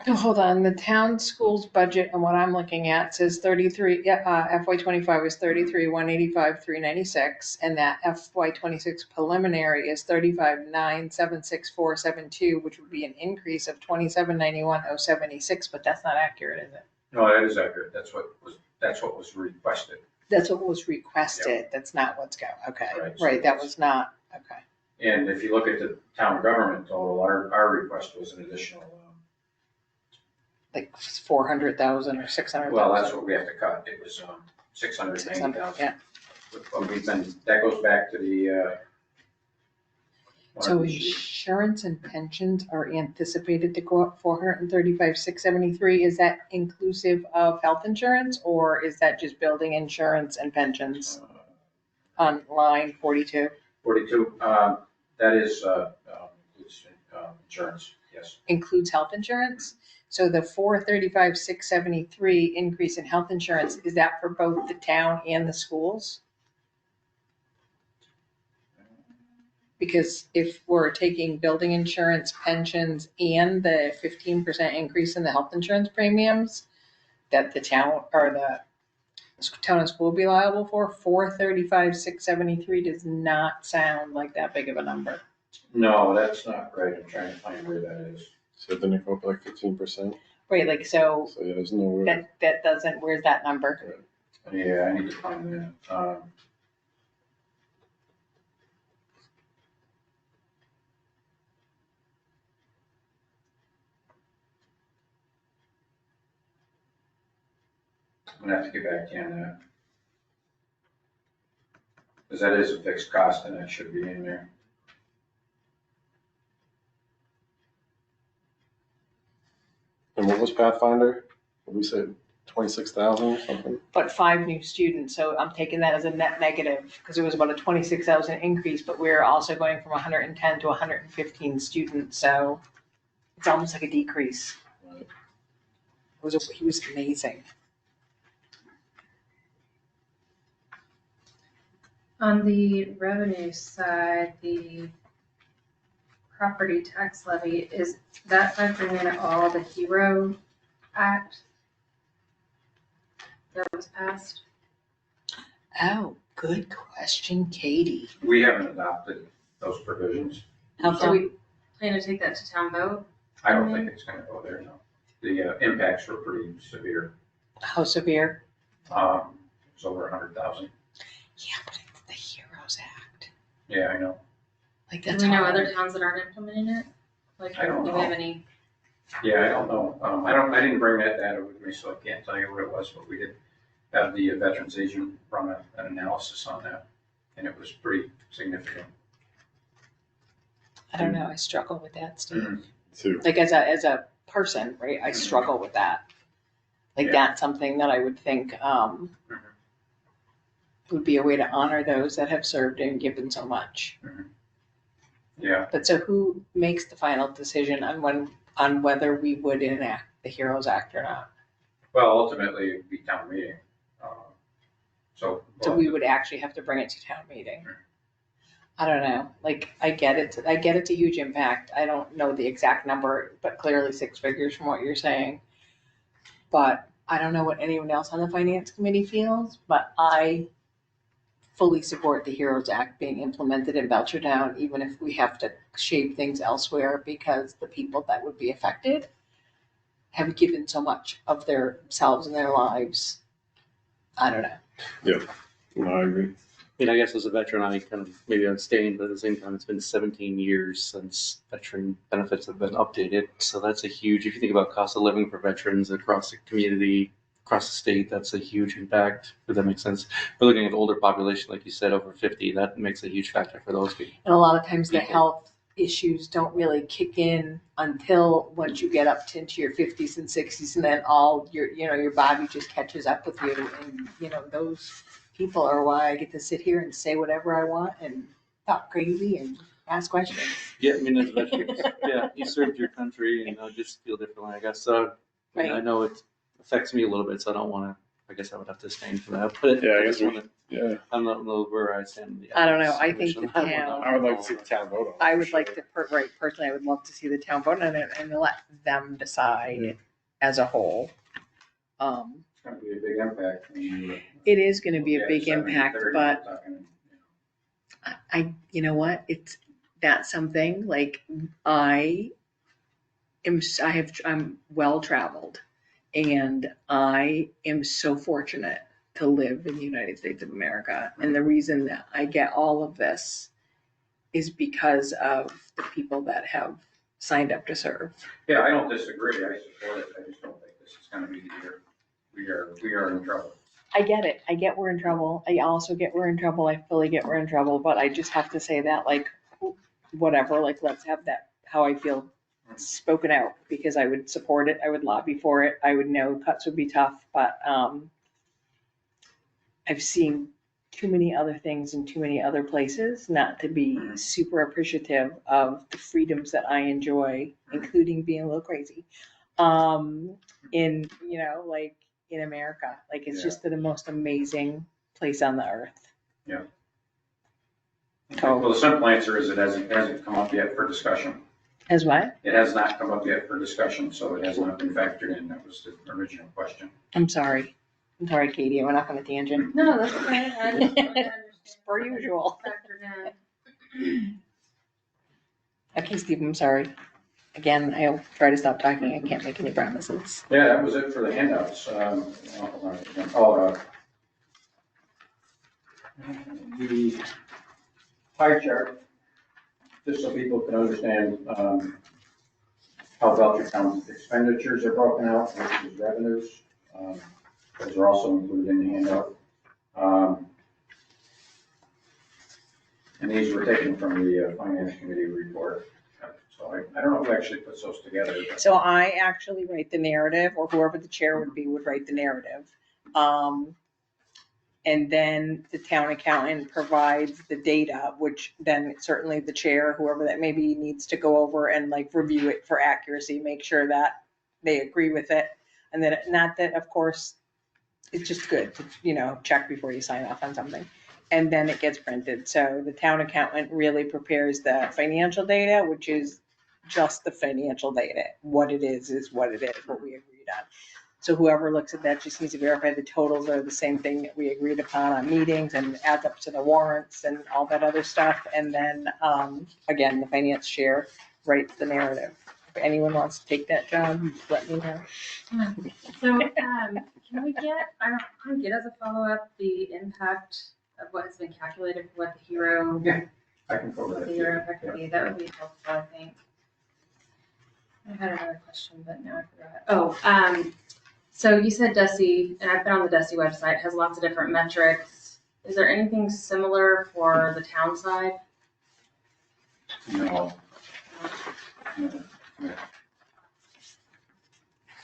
Oh, hold on, the town schools budget and what I'm looking at says 33, FY25 is 33,185,396, and that FY26 preliminary is 35,976,472, which would be an increase of 27,91,076, but that's not accurate, is it? No, that is accurate. That's what was requested. That's what was requested, that's not what's okay, Right. right, that was not, okay. And if you look at the town government total, our request was an additional, Like 400,000 or 600,000. well, that's what we have to cut. It was 690,000. Yeah. But that goes back to the. So insurance and pensions are anticipated to go up 435,673. Is that inclusive of health insurance, or is that just building insurance and pensions on line 42? 42, that is, includes insurance, yes. Includes health insurance? So the 435,673 increase in health insurance, is that for both the town and the schools? Because if we're taking building insurance, pensions, and the 15% increase in the health insurance premiums that the town or the town and school will be liable for, 435,673 does not sound like that big of a number. No, that's not right. I'm trying to find where that is. So then it go up like 15%. Right, like, so So yeah, there's no way. that doesn't, where's that number? Yeah, I need to find that. I'm gonna have to get back to you on that. Because that is a fixed cost, and that should be in there. And what was Pathfinder? What we said, 26,000 or something? But 5 new students, so I'm taking that as a net negative, because it was about a 26,000 increase, but we're also going from 110 to 115 students, so it's almost like a decrease. Right. He was amazing. On the revenue side, the property tax levy, is that factoring in all the HERO Act that was passed? Oh, good question, Katie. We haven't adopted those provisions. How So come? we plan to take that to town vote? I don't think it's gonna go there, no. The impacts were pretty severe. How severe? It was over 100,000. Yeah, but it's the Heroes Act. Yeah, I know. Like, Do that's we know hard. other towns that aren't implementing it? Like, I don't do we have know. any? Yeah, I don't know. I didn't bring that data with me, so I can't tell you what it was, but we did have the veterans agent run an analysis on that, and it was pretty significant. I don't know, I struggle with that, Steve. Too. Like, as a person, right, I struggle with that. Like, Yeah. that's something that I would think would be a way to honor those that have served and given so much. Yeah, But so who makes the final decision on whether we would enact the Heroes Act or not? well, ultimately, it'd be town meeting. So. So we would actually have to bring it to town meeting. I don't know, like, I get it's a huge impact. I don't know the exact number, but clearly 6 figures from what you're saying. But I don't know what anyone else on the finance committee feels, but I fully support the HEROES Act being implemented in Belchertown, even if we have to shape things elsewhere, because the people that would be affected have given so much of themselves and their lives. I don't know. No, I agree. I mean, I guess as a veteran, I kind of maybe abstain, but at the same time, it's been 17 years since veteran benefits have been updated. So that's a huge, if you think about cost of living for veterans across the community, across the state, that's a huge impact. If that makes sense. We're looking at older population, like you said, over 50. That makes a huge factor for those people. And a lot of times the health issues don't really kick in until once you get up into your 50s and 60s, and then all your body just catches up with you. And, those people are why I get to sit here and say whatever I want and talk crazy and ask questions. Yeah, I mean, as veterans, yeah, you served your country, and I just feel differently, I guess. So Right. I know it affects me a little bit, so I don't want to. I guess I would have to abstain from that. But Yeah, I I guess just want to. Yeah, I don't know where I stand. In the I don't know. ethics I think commission. the town- I would like to see the town vote on it. I would for like sure. to, personally, I would love to see the town vote on it and let them decide as a whole. It's gonna be a big impact. I mean, It is gonna be a yeah, big 70, impact, 30, but we're talking, you know what? That's something like I'm well traveled, and I am so fortunate to live in the United States of America. And the reason that I get all of this is because of the people that have signed up to serve. Yeah, I don't disagree. I support it. I just don't think this is gonna be the year. We are in trouble. I get it. I get we're in trouble. I also get we're in trouble. I fully get we're in trouble, but I just have to say that, like, whatever, like, let's have that, how I feel spoken out, because I would support it. I would lobby for it. I would know cuts would be tough, but, I've seen too many other things in too many other places not to be super appreciative of the freedoms that I enjoy, including being a little crazy. Like in America, like it's Yeah. just the most amazing place on the earth. Well, the simple answer is it hasn't come up yet for discussion. As what? It has not come up yet for discussion, so it has not been factored in. That was the original question. I'm sorry, Katie, I went off on a tangent. No, that's okay. I just wanted to understand Per usual. factored in. Okay, Steve, I'm sorry. Again, I'll try to stop talking. I can't make any promises. Yeah, that was it for the handouts. The pie chart, just so people can understand how Belchertown's expenditures are broken out versus revenues. Those are also included in the handout. And these were taken from the Finance Committee report. So I don't know who actually puts those together. But So I actually write the narrative, or whoever the chair would be would write the narrative. And then the town accountant provides the data, which then certainly the chair, whoever that may be, needs to go over and like review it for accuracy, make sure that they agree with it. And then, not that, of course, it's just good to, check before you sign off on something. And then it gets printed. So the town accountant really prepares the financial data, which is just the financial data. What it is what it is, what we agreed on. So whoever looks at that just needs to verify the totals are the same thing that we agreed upon on meetings, and adds up to the warrants and all that other stuff. And then, again, the finance chair writes the narrative. If anyone wants to take that job, let me know. So, can we get, I don't get as a follow-up, the impact of what has been calculated, for what the hero, I can cover what that. the hero impact would be? That would be helpful, I think. I had another question, but now I forgot. So you said Dusty, and I've been on the Dusty website, has lots of different metrics. Is there anything similar for the town side? No. No.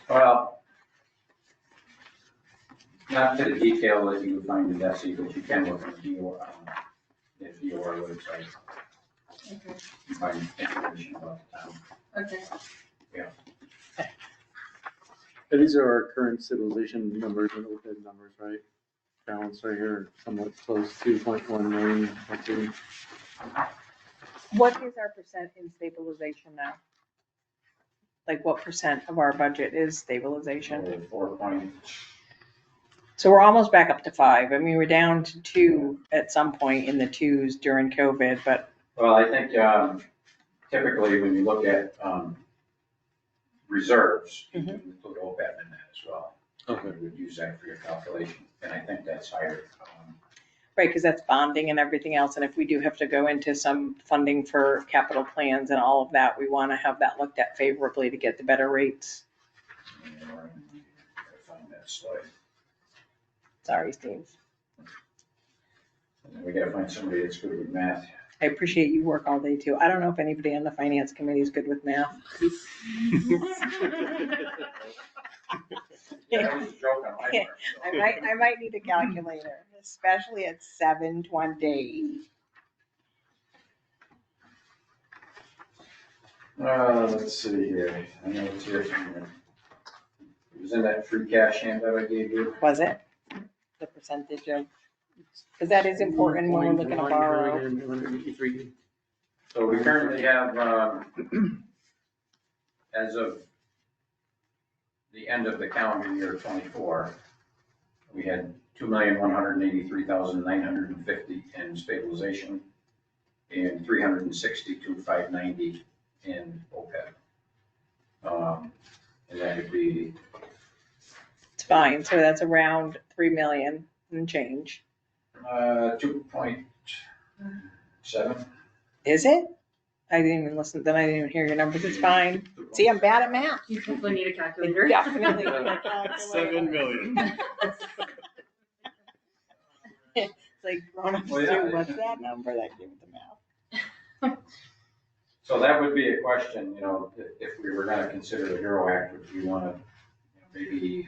Well, not to the detail that you would find in DESI, but you can look at the DOR website Okay. and find information about the town. Okay. These are our current civilization numbers and OPEB numbers, right? Balance right here, somewhat close, 2.1 million. What is our percent in stabilization now? Like what percent of our budget is stabilization? 4 point, So we're almost back up to 5. I mean, we're down to 2 at some point in the 2s during COVID, but Well, I think typically when you look at reserves, you can include OPEB in that as well. Okay. You would use that for your calculation, and I think that's higher. right, because that's bonding and everything else. And if we do have to go into some funding for capital plans and all of that, we want to have that looked at favorably to get the better rates. Gotta find that slide. Sorry, Steve. And then we gotta find somebody that's good with math. I appreciate you work all day too. I don't know if anybody on the finance committee is good with math. Yeah, that was a joke on my part. so. I might need a calculator, especially at 7:20. Let's see here. I know it's here somewhere. It was in that free cash handout I gave you. Was it? The percentage of, because that is important when we're looking to borrow. 183. So we currently have, as of the end of the calendar year 24, we had 2,183,950 in stabilization and 362,590 in OPEB. And that would be, It's fine, so that's around 3 million and change. 2.7. Is it? I didn't even listen, then I didn't even hear your numbers, it's fine. See, I'm bad at math. You definitely need a calculator. Definitely. 7 million. It's like grown-ups Well, yeah. too, what's that number that gives the math? So that would be a question, if we were gonna consider the HERO Act, would we wanna, maybe,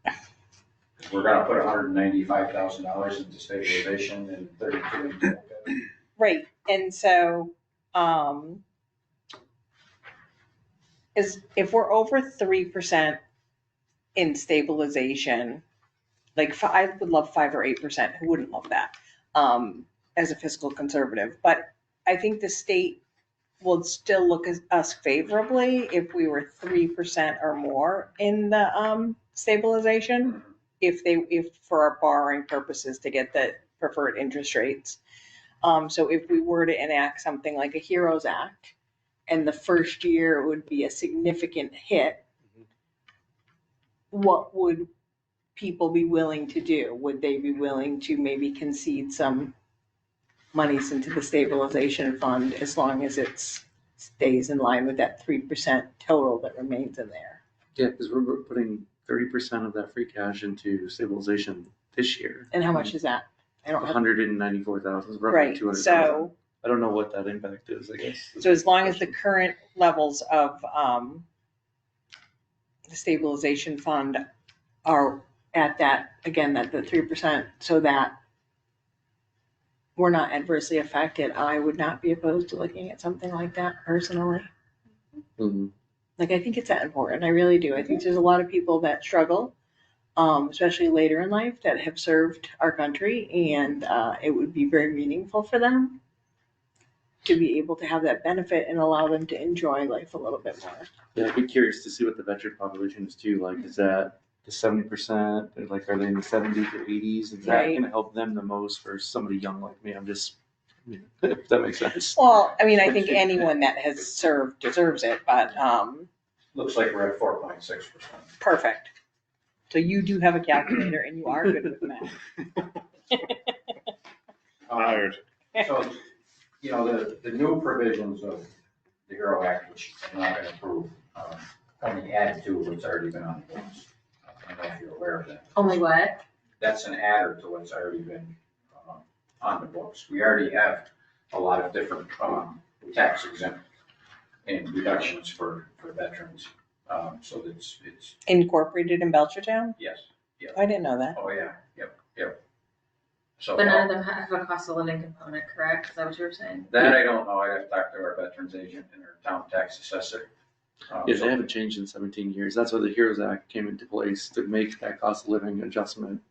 because we're gonna put $195,000 into stabilization and 32 into OPEB. Right, and so, if we're over 3% in stabilization, like I would love 5 or 8%, who wouldn't love that? As a fiscal conservative, but I think the state will still look at us favorably if we were 3% or more in the stabilization, if for our borrowing purposes to get the preferred interest rates. So if we were to enact something like a HEROES Act, and the first year would be a significant hit, what would people be willing to do? Would they be willing to maybe concede some monies into the stabilization fund as long as it stays in line with that 3% total that remains in there? Yeah, because we're putting 30% of that free cash into stabilization this year. And how much is that? I don't have. 194,000, roughly Right, 200,000. so, I don't know what that impact is, I guess. so as long as the current levels of the stabilization fund are at that, again, that the 3%, so that we're not adversely affected, I would not be opposed to looking at something like that personally. Mhm. Like, I think it's that important. I really do. I think there's a lot of people that struggle, especially later in life, that have served our country, and it would be very meaningful for them to be able to have that benefit and allow them to enjoy life a little bit more. Yeah, I'd be curious to see what the veteran population is too. Like, is that the 70%? Or like, are they in the 70s or 80s? Is that Right. going to help them the most for somebody young like me? I'm just, if that makes sense. Well, I mean, I think anyone that has served deserves it, but Looks like we're at 4.6%. perfect. So you do have a calculator and you are good with math. Hired. So, the new provisions of the HERO Act, which I'm not gonna approve, only add to what's already been on the books. I don't know if you're aware of that. Only what? That's an adder to what's already been on the books. We already have a lot of different tax exempt and reductions for veterans. So it's, Incorporated in Belchertown? yes, I didn't know that. oh yeah, yep. So But none of them have a cost of living component, correct? Is that what you were saying? that I don't know. I'd have to talk to our veterans agent and our town tax assessor. Yeah, So- they haven't changed in 17 years. That's why the HEROES Act came into place to make that cost of living adjustment.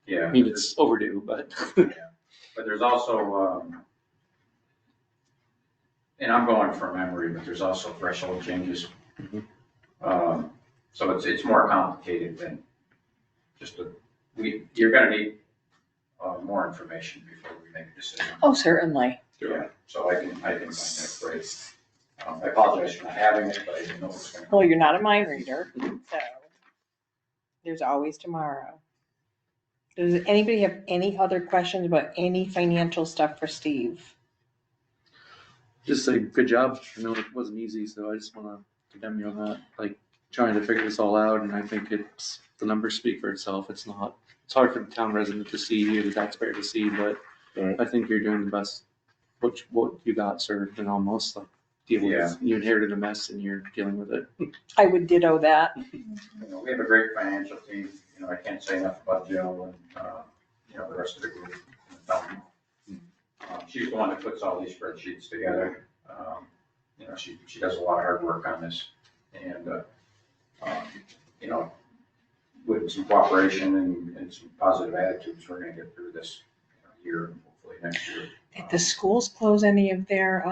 Yeah. I mean, it's overdue, but. But there's also, and I'm going from memory, but there's also threshold changes. Mhm. So it's more complicated than you're gonna need more information before we make a decision. Oh, certainly. Yeah, so I can find that phrase. I apologize for not having it, but I didn't know it was gonna. Well, you're not a mind reader, so there's always tomorrow. Does anybody have any other questions about any financial stuff for Steve? Just say, good job. I know it wasn't easy, so I just want to condemn you on that. Like, trying to figure this all out, and I think the numbers speak for itself. It's hard for the town resident to see, or the taxpayer to see, but Right. I think you're doing the best, what you got, sir, and almost like deal with it. You inherited a mess and you're dealing with it. I would ditto that. We have a great financial team. I can't say enough about Jill and, the rest of the group. She's the one that puts all these spreadsheets together. She does a lot of hard work on this. And, with some cooperation and some positive attitudes, we're gonna get through this year and hopefully next year. Did the schools close any of their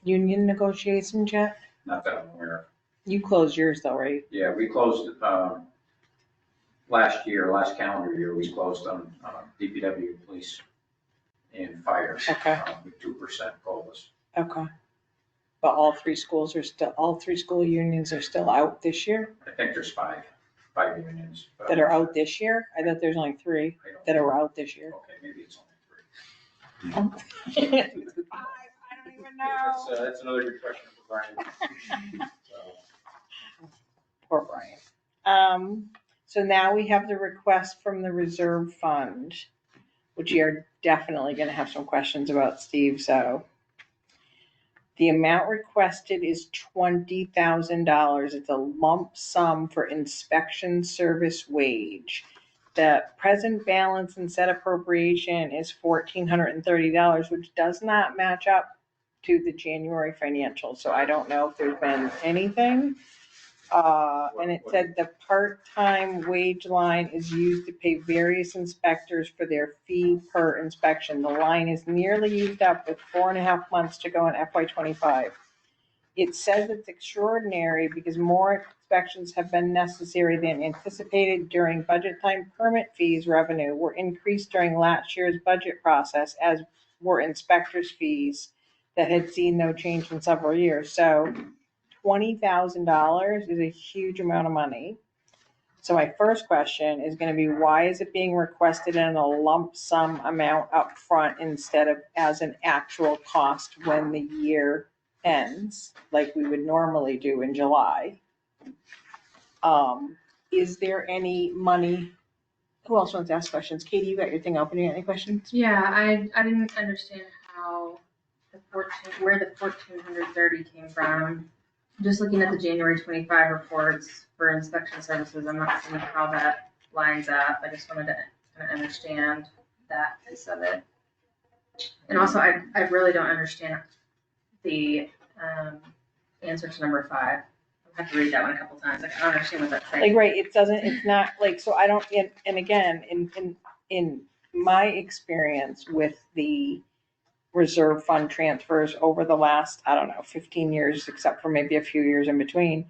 union negotiations yet? Not that I'm aware of. You closed yours though, right? Yeah, we closed, last calendar year, we closed on DPW, police, and fire. Okay. With 2% COLAs. Okay. But all three school unions are still out this year? I think there's five unions. but That are out this year? I thought there's only three I don't- that are out this year. Okay, maybe it's only three. I don't even know. That's another good question for Brian. So, Poor Brian. So now we have the request from the reserve fund, which you're definitely gonna have some questions about, Steve, so. The amount requested is $20,000. It's a lump sum for inspection service wage. The present balance and set appropriation is $1,430, which does not match up to the January financials, so I don't know if there's been anything. And it said the part-time wage line is used to pay various inspectors for their fee per inspection. The line is nearly used up with 4.5 months to go in FY25. It says it's extraordinary because more inspections have been necessary than anticipated during budget time. Permit fees revenue were increased during last year's budget process, as were inspectors' fees that had seen no change in several years. So $20,000 is a huge amount of money. So my first question is going to be, why is it being requested in a lump sum amount up front instead of as an actual cost when the year ends, like we would normally do in July? Is there any money? Who else wants to ask questions? Katie, you got your thing open. You got any questions? Yeah, I didn't understand how where the 1,430 came from. Just looking at the January 25 reports for inspection services, I'm not seeing how that lines up. I just wanted to kind of understand that piece of it. And also, I really don't understand the answer to number 5. I have to read that one a couple times. Like, I don't understand what that's saying. Like, right, it's not like, so I don't, and again, in my experience with the reserve fund transfers over the last, 15 years, except for maybe a few years in between,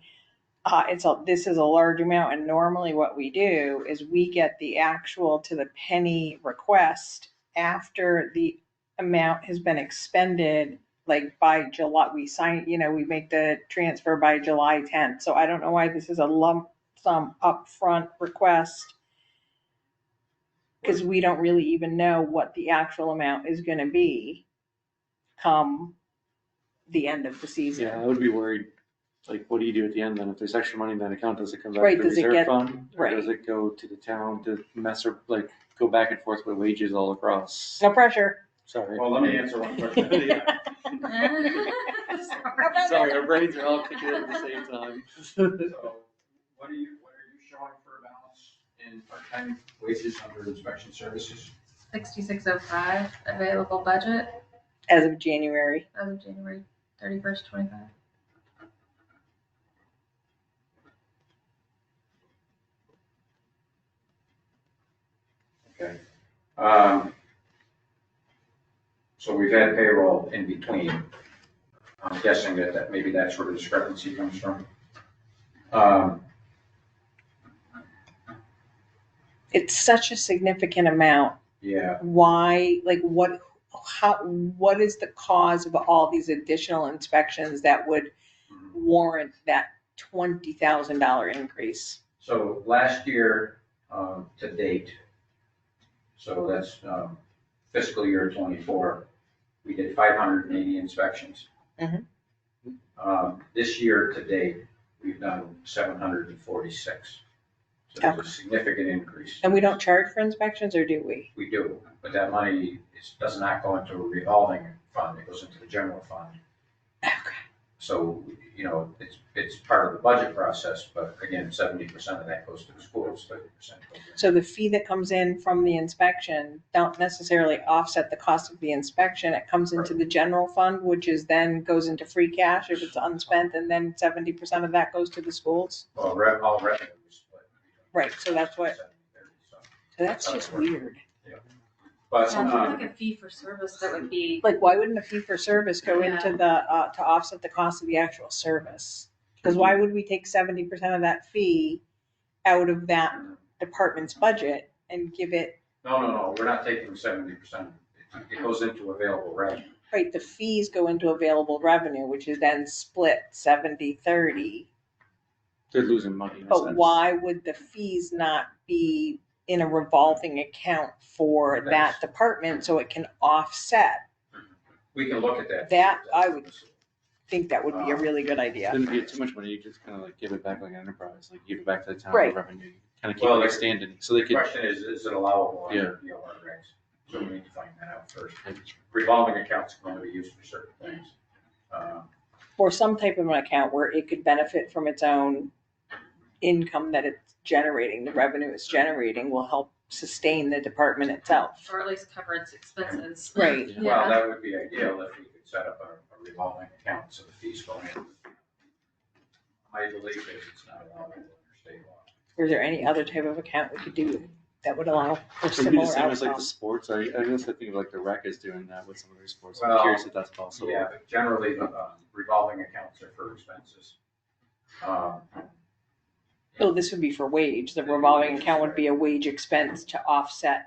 this is a large amount, and normally what we do is we get the actual to the penny request after the amount has been expended, like by July, we make the transfer by July 10th. So I don't know why this is a lump sum upfront request, because we don't really even know what the actual amount is gonna be come the end of the season. Yeah, I would be worried, like, what do you do at the end then? If there's extra money in that account, does it come back Right, to the does it reserve get- fund? Or right. does it go to the town to go back and forth with wages all across? No pressure. Sorry. Well, let me answer one question. Sorry, our brains are all kicking in at the same time. So, what are you showing for a balance in part-time wages under inspection services? 6605 available budget As of January. as of January 31st, 25. Okay. So we've had payroll in between. I'm guessing that maybe that's where the discrepancy comes from. it's such a significant amount. Yeah, Why, like, what is the cause of all these additional inspections that would warrant that $20,000 increase? so last year, to date, so that's fiscal year '24, we did 580 inspections. Mhm. This year to date, we've done 746. So there's a significant increase. And we don't charge for inspections, or do we? We do, but that money does not go into a revolving fund, it goes into the general fund. Okay. So, it's part of the budget process, but again, 70% of that goes to the schools, 30% goes in. So the fee that comes in from the inspection don't necessarily offset the cost of the inspection. It comes into the general fund, which is then goes into free cash if it's unspent, and then 70% of that goes to the schools. Well, all revenue is split. Right, so that's what, 70-30, so. so that's just weird. But, Sounds like a fee for service that would be, Like, why wouldn't a fee for service go into the, to offset the cost of the actual service? Because why would we take 70% of that fee out of that department's budget and give it, no, we're not taking 70%. It goes into available revenue. right, the fees go into available revenue, which is then split 70-30. They're losing money in a But sense. why would the fees not be in a revolving account for that department so it can offset? We can look at that. That, I would think that would be a really good idea. Didn't get too much money, you just kind of like give it back like an enterprise, like give it back to the town Right. for revenue, kind of keep Well, it standing, so they The could. question is it allowable under the DOR regs? So we need to find that out first. Revolving accounts can only be used for certain things. Or some type of an account where it could benefit from its own income that it's generating, the revenue it's generating will help sustain the department itself. or at least cover its expenses. Right. Yeah. Well, that would be ideal if we could set up a revolving account so the fees go in. My belief is it's not allowable under state law. Or is there any other type of account we could do that would allow for Maybe the similar same as like the outcomes? sports, I guess I think like the rec is doing that with some of their sports, I'm Well, curious if that's possible. Yeah, but generally, revolving accounts are for expenses. Oh, this would be for wage. The revolving account would be a wage expense to offset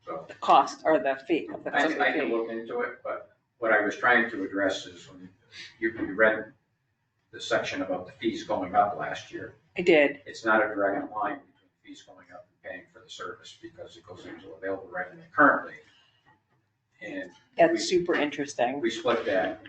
So the cost or the fee of the I company can fee. look into it, but what I was trying to address is when you read the section about the fees going up last year. I did. It's not a direct line between fees going up and paying for the service because it goes into available revenue currently. And That's super interesting. we split that.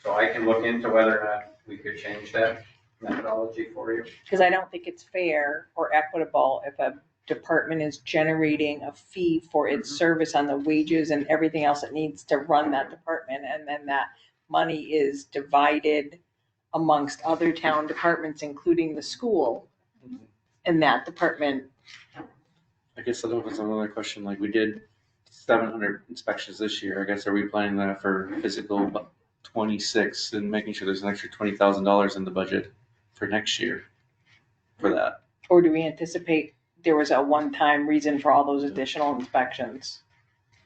So I can look into whether or not we could change that methodology for you. Because I don't think it's fair or equitable if a department is generating a fee for its service on the wages and everything else it needs to run that department, and then that money is divided amongst other town departments, including the school. And that department, I guess that was another question, like we did 700 inspections this year, I guess are we planning that for fiscal 26 and making sure there's an extra $20,000 in the budget for next year for that? or do we anticipate there was a one-time reason for all those additional inspections?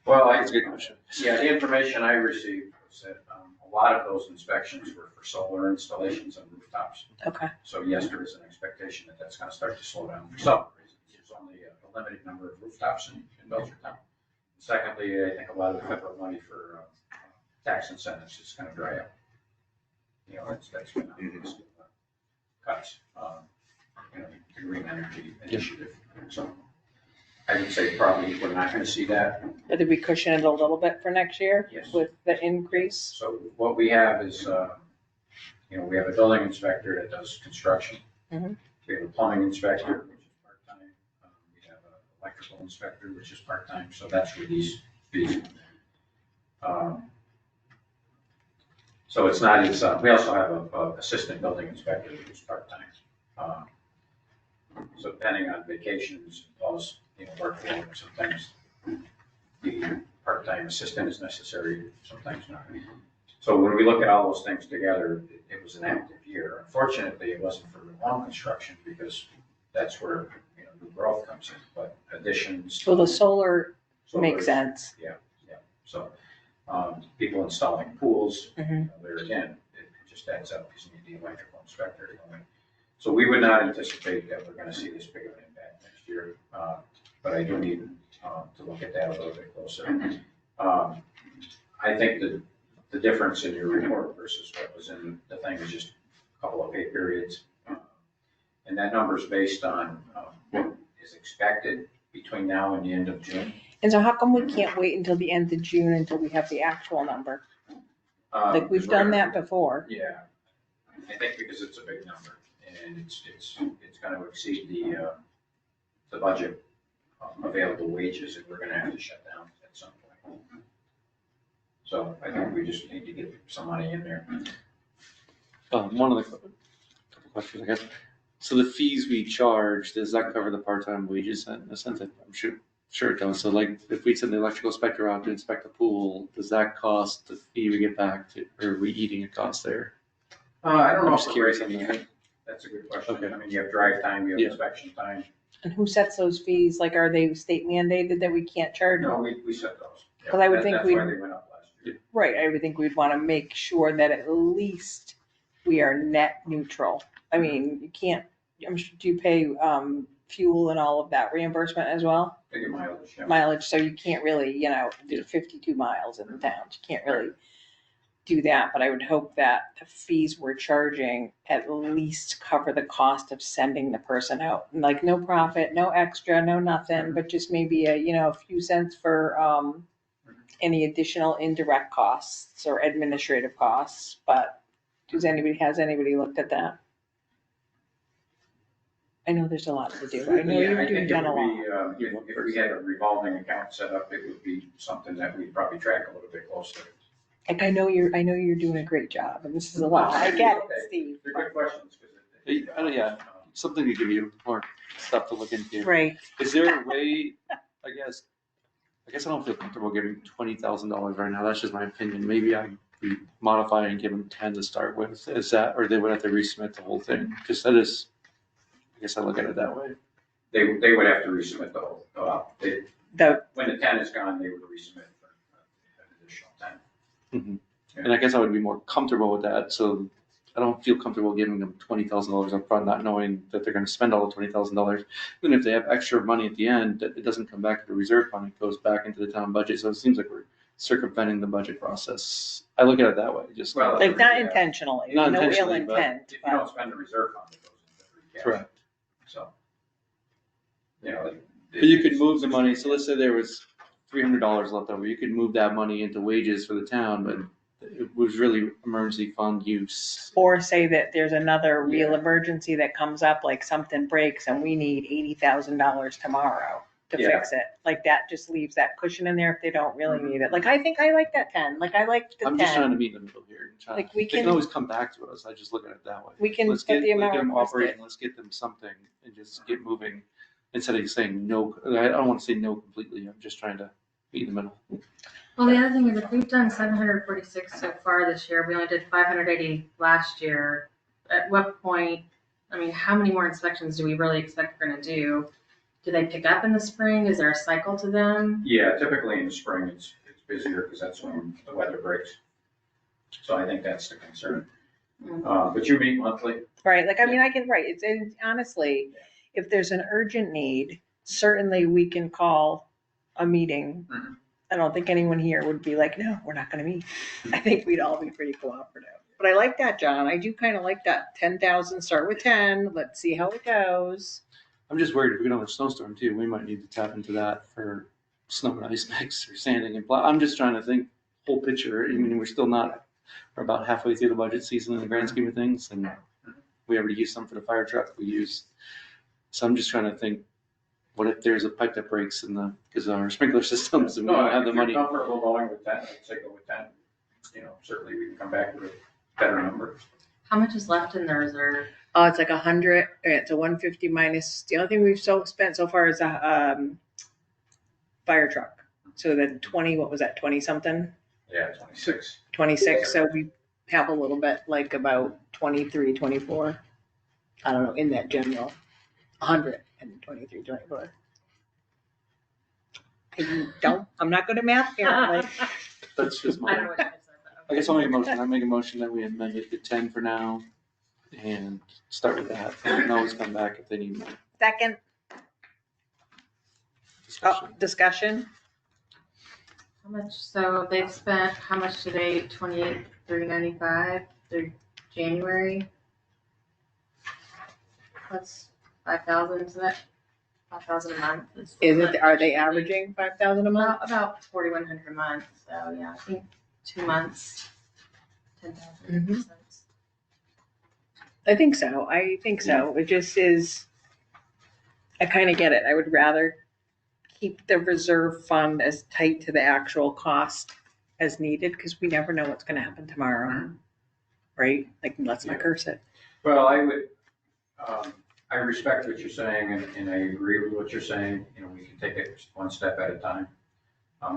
Well, That's a good question. Yeah, the information I received was that a lot of those inspections were for solar installations on rooftops. Okay. So yes, there is an expectation that that's going to start to slow down for some reasons. There's only a limited number of rooftops in Belchertown. Secondly, I think a lot of the federal money for tax incentives is going to dry up. That's been obvious cuts. The green energy initiative. So I would say probably we're not going to see that. Or did we cushion it a little bit for next year Yes. with the increase? So what we have is, we have a building inspector that does construction. Mhm. We have a plumbing inspector, which is part-time. We have an electrical inspector, which is part-time, so that's where these fees come in. So it's not as, we also have a assistant building inspector who's part-time. So depending on vacations, those, workload, sometimes the part-time assistant is necessary, sometimes not. So when we look at all those things together, it was an active year. Unfortunately, it wasn't for the home construction because that's where, the growth comes in, but additions. Well, the solar solar- makes sense. So, people installing pools, Mhm. there again, it just adds up because you need the electrical inspector to go in. So we would not anticipate that we're gonna see this big of an impact next next year. But I do need to look at that a little bit closer. I think that the difference in your report versus what was in the thing is just a couple of pay periods. And that number is based on what is expected between now and the end of June. And so how come we can't wait until the end of June until we have the actual number? Like, we've done that before. Yeah, I think because it's a big number and it's going to exceed the budget available wages that we're going to have to shut down at some point. So I think we just need to get some money in there. One of the couple questions, I guess. So the fees we charge, does that cover the part-time wages in a sense? I'm sure it does. So like if we send the electrical inspector out to inspect the pool, does that cost the fee we get back to, or are we eating a cost there? I don't know. I'm just curious on if that. That's a good question. Okay. I mean, you have drive time, you have Yeah. inspection time. And who sets those fees? Like, are they state mandated that we can't charge? No, we set those. Yeah, 'Cause I would think that's we- why they went up last year. Right, I would think we'd want to make sure that at least we are net neutral. I mean, you can't, I'm sure, do you pay fuel and all of that reimbursement as well? They get mileage, yeah. Mileage, so you can't really, do 52 miles in the towns. You can't really do that, but I would hope that the fees we're charging at least cover the cost of sending the person out. Like, no profit, no extra, no nothing, but just maybe a few cents for any additional indirect costs or administrative costs. But has anybody looked at that? I know there's a lot to do. I know Yeah, you've I think it done a would lot. be, if we had a revolving account set up, it would be something that we'd probably track a little bit closer. Like, I know you're doing a great job, and this is a lot. I get it, Steve. They're good questions. Yeah. Something to give you more stuff to look into. Right. Is there a way, I guess I don't feel comfortable giving $20,000 right now. That's just my opinion. Maybe we modify and give them 10 to start with. Is that, or they would have to resubmit the whole thing? Because that is, I guess I look at it that way. They would have to resubmit the whole, when the 10 is gone, they would resubmit for an additional 10. And I guess I would be more comfortable with that. So I don't feel comfortable giving them $20,000 up front, not knowing that they're going to spend all the $20,000. Even if they have extra money at the end, that it doesn't come back to the reserve fund, it goes back into the town budget. So it seems like we're circumventing the budget process. I look at it that way, just. Well, Like, not intentionally, Not no ill intentionally, but intent. If you don't spend the reserve fund, it goes into free cash. Correct. So, But you could move the money, so let's say there was $300 left over, you could move that money into wages for the town, but it was really emergency fund use. Or say that there's another real emergency that comes up, like something breaks and we need $80,000 tomorrow to Yeah. fix it. Like, that just leaves that cushion in there if they don't really need it. Like, I think I like that 10, like, I like the I'm just trying to 10. meet in the middle here. Like, we They can can- always come back to us, I just look at it that way. We can Let's put get the amount them requested. operating, let's get them something and just get moving, instead of saying no. I don't want to say no completely, I'm just trying to meet in the middle. Well, the other thing is if we've done 746 so far this year, we only did 580 last year. At what point, I mean, how many more inspections do we really expect we're gonna do? Do they pick up in the spring? Is there a cycle to them? Yeah, typically in the spring, it's busier because that's when the weather breaks. So I think that's the concern. But you meet monthly? Right, like, I mean, I can, right, it's honestly, if there's an urgent need, certainly we can call a meeting. Mhm. I don't think anyone here would be like, no, we're not gonna meet. I think we'd all be pretty cooperative. But I like that, John. I do kind of like that 10,000, start with 10, let's see how it goes. I'm just worried if we don't have a snowstorm too, we might need to tap into that for snow and ice mix or sanding and plow. I'm just trying to think whole picture. I mean, we're about halfway through the budget season in the grand scheme of things, and we already used some for the fire truck. So I'm just trying to think, what if there's a pipe that breaks because of our sprinkler systems and we don't have the money? If you're comfortable going with 10, I'd say go with 10. Certainly we can come back with a better number. How much is left in the reserve? Oh, it's like 100, it's a 150 minus, the only thing we've spent so far is a fire truck. So then 20, what was that, 20 something? Yeah, 26. 26, so we have a little bit, like about 23, 24. I don't know, in that general, 123, 24. I'm not good at math apparently. That's just I don't know my, what you just said, but I guess I'll make a motion. I make a motion that we amend it to 10 for now and start with that. And we can always come back if they need more. Second, discussion. Discussion? How much, so they've spent, how much to date, 28,395 through January? Plus 5,000, so that 5,000 a month. Is it, are they averaging 5,000 a month? About 4,100 a month, so yeah, I think 2 months, 10,000 Mhm. cents. I think so. I think so. It just is, I kind of get it. I would rather keep the reserve fund as tight to the actual cost as needed, because we never know what's going to happen tomorrow. Right? Like, let's not curse it. Well, I would, I respect what you're saying and I agree with what you're saying. You know, we can take it one step at a time.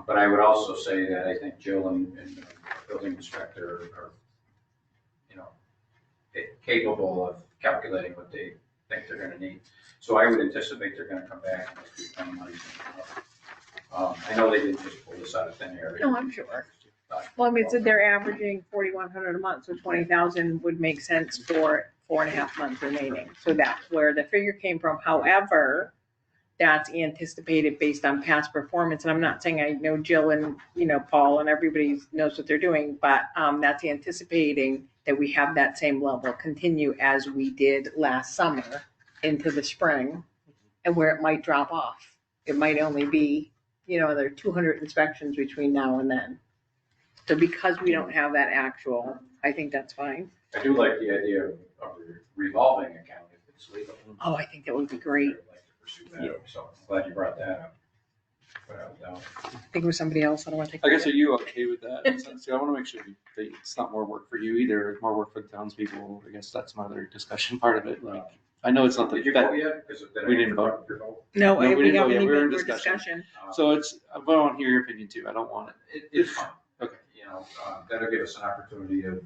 But I would also say that I think Jill and the building inspector are, you know, capable of calculating what they think they're gonna need. So I would anticipate they're gonna come back and keep paying money. I know they didn't just pull this out of thin air. No, I'm sure. Well, I mean, so they're averaging 4,100 a month, so 20,000 would make sense for 4.5 months remaining. So that's where the figure came from. However, that's anticipated based on past performance. And I'm not saying I know Jill and, Paul and everybody knows what they're doing, but that's anticipating that we have that same level continue as we did last summer into the spring, and where it might drop off. It might only be, there are 200 inspections between now and then. So because we don't have that actual, I think that's fine. I do like the idea of a revolving account if it's legal. Oh, I think that would be great. I'd like to pursue that, so I'm glad you brought that up. Without doubt. I think it was somebody else. I don't want to take. I guess, are you okay with that? So I want to make sure that it's not more work for you either, it's more work for the townspeople. I guess that's my other discussion part of it. Like, I know it's not Did the, you that, vote yet? We didn't vote. No, No, we we didn't haven't vote yet. even, We're in we're discussion. discussion. so it's, I want to hear your opinion too. I don't want it. It's fine. Okay. That'll give us an opportunity to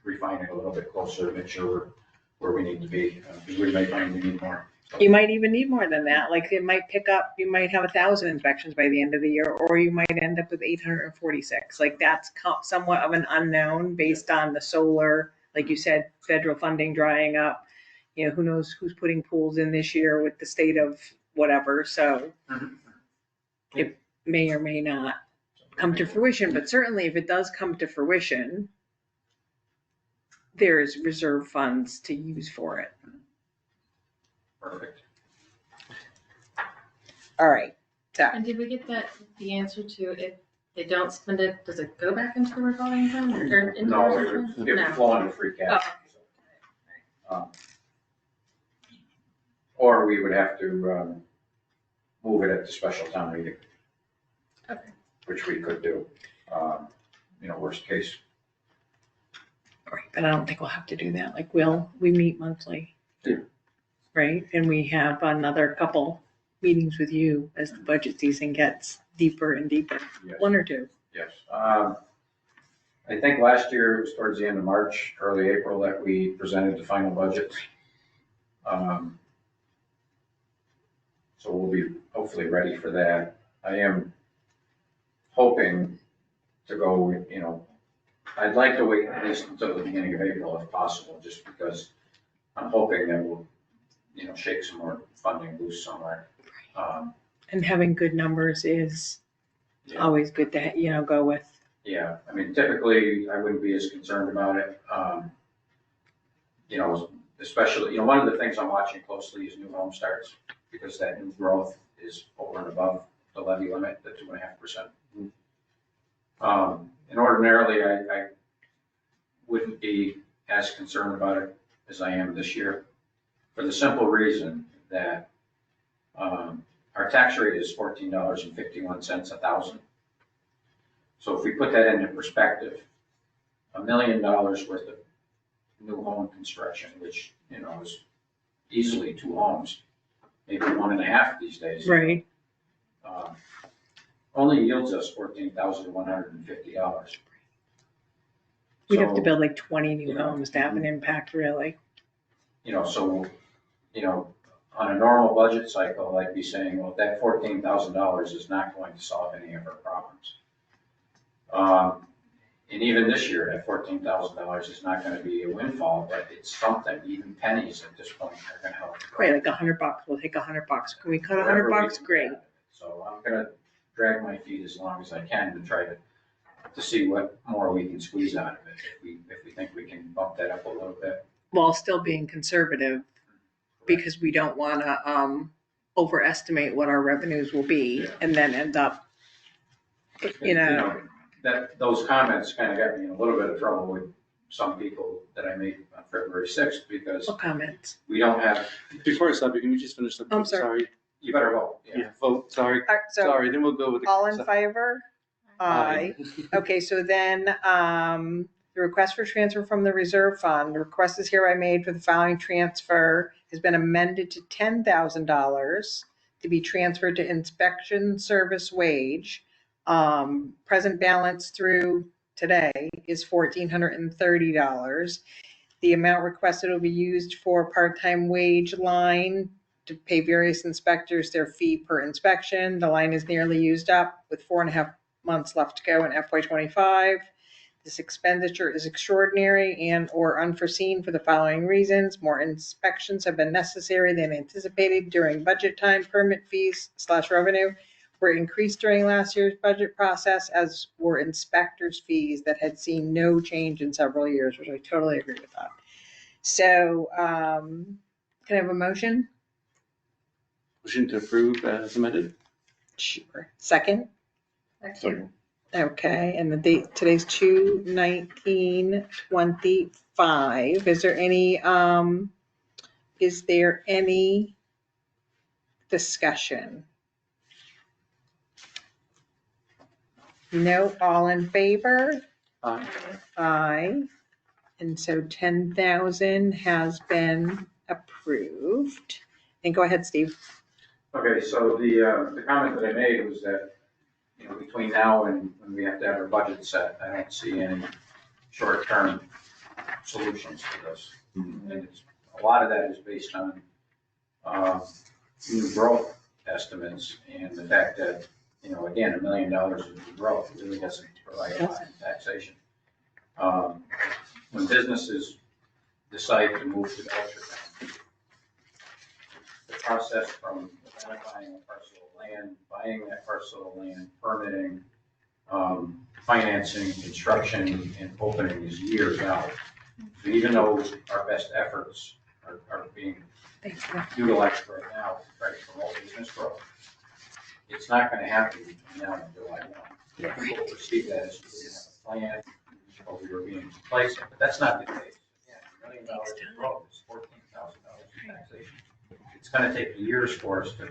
refine it a little bit closer, make sure we're where we need to be. We may find we need more. You might even need more than that. Like, it might pick up, you might have 1,000 inspections by the end of the year, or you might end up with 846. Like, that's somewhat of an unknown based on the solar, like you said, federal funding drying up. Who knows who's putting pools in this year with the state of whatever. So it may or may not come to fruition, but certainly if it does come to fruition, there's reserve funds to use for it. Perfect. All right. So And did we get the answer to if they don't spend it, does it go back into the revolving fund or into the No, reserve fund? it would flow into free cash. Oh. Or we would have to move it at the special town meeting. Okay. Which we could do, worst case. right, but I don't think we'll have to do that. Like, we meet monthly. Yeah. Right? And we have another couple meetings with you as the budget season gets deeper and deeper. Yes. One or two. Yes. I think last year it was towards the end of March, early April, that we presented the final budget. So we'll be hopefully ready for that. I am hoping to go, I'd like to wait at least until the beginning of April if possible, just because I'm hoping that we'll, shake some more funding loose somewhere. And having good numbers is Yeah. always good to, go with. Yeah, I mean, typically, I wouldn't be as concerned about it. Especially, one of the things I'm watching closely is new home starts, because that new growth is over and above the levy limit, the 2.5%. And ordinarily, I wouldn't be as concerned about it as I am this year, for the simple reason that our tax rate is $14.51 a thousand. So if we put that into perspective, $1 million worth of new home construction, which, is easily 2 homes, maybe 1.5 these days. Right. Only yields us $14,150. We'd have to build like 20 new homes to have an impact, really. On a normal budget cycle, I'd be saying, well, that $14,000 is not going to solve any of our problems. And even this year, that $14,000 is not going to be a windfall, but it's something. Even pennies at this point are going to help. Right, like $100. We'll take $100. Can we cut Wherever we $100? can Great. get it. So I'm gonna drag my feet as long as I can to try to see what more we can squeeze out of it. If we think we can bump that up a little bit. While still being conservative, because we don't wanna, overestimate what our revenues will be and then end up, you know. Those comments kind of got me in a little bit of trouble with some people that I made on February 6th, because What comments? we don't have, Before I stop you, can you just finish the? I'm sorry. you better vote. Yeah, vote, sorry, All right, so sorry, then we'll go with the. all in favor? Aye. Okay, so then, the request for transfer from the reserve fund, the request is hereby made for the following transfer has been amended to $10,000 to be transferred to inspection service wage. Present balance through today is $1,430. The amount requested will be used for part-time wage line to pay various inspectors their fee per inspection. The line is nearly used up with 4.5 months left to go in FY25. This expenditure is extraordinary and or unforeseen for the following reasons. More inspections have been necessary than anticipated during budget time. Permit fees / revenue were increased during last year's budget process, as were inspectors' fees that had seen no change in several years, which I totally agree with that. So, can I have a motion? Motion to approve as amended? Sure. Second? Second. Okay, and the date, today's 2/19/25. Is there any discussion? No, all in favor? Aye. Aye. And so 10,000 has been approved. And go ahead, Steve. Okay, so the comment that I made was that, between now and when we have to have our budget set, I don't see any short-term solutions to this. And a lot of that is based on new growth estimates and the fact that, again, $1 million of new growth really doesn't provide a lot in taxation. When businesses decide to move to Belchertown, the process from identifying a parcel of land, buying that parcel of land, permitting, financing, construction, and opening is years out. So even though our best efforts are being utilized right now to try to promote business growth, it's not going to happen between now and July 1. People perceive that as we didn't have a plan, or we were being complacent, but that's not the case. Again, $1 million in growth is $14,000 in taxation. It's going to take years for us to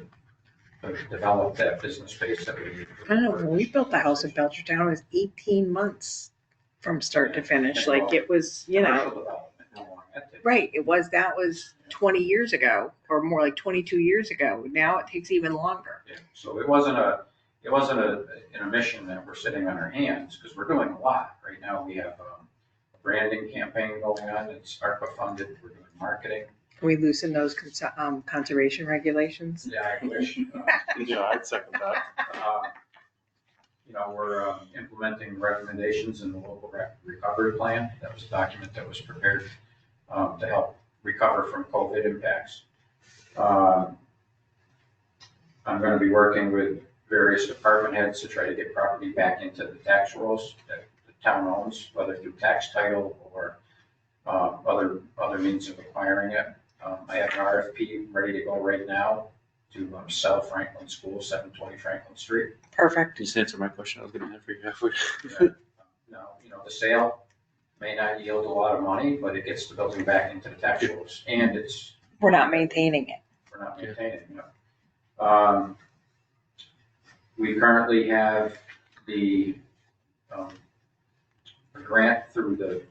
develop that business space that we need. I don't know, when we built the house in Belchertown, it was 18 months from start to finish. Like it was, Commercial development, how long that takes. right, that was 20 years ago, or more like 22 years ago. Now it takes even longer. Yeah, so it wasn't an omission that we're sitting on our hands, because we're doing a lot. Right now, we have a branding campaign going on, it's ARPA funded, we're doing marketing. Can we loosen those conservation regulations? Yeah, I wish. Yeah, I'd second that. We're implementing recommendations in the local recovery plan. That was a document that was prepared to help recover from COVID impacts. I'm going to be working with various department heads to try to get property back into the tax rolls that the town owns, whether through tax title or other means of acquiring it. I have an RFP ready to go right now to sell Franklin School, 720 Franklin Street. Perfect. Just answer my question, I was gonna have for you halfway. Now, the sale may not yield a lot of money, but it gets the building back into the tax rolls, and We're not maintaining it. we're not maintaining it. We currently have the a grant through the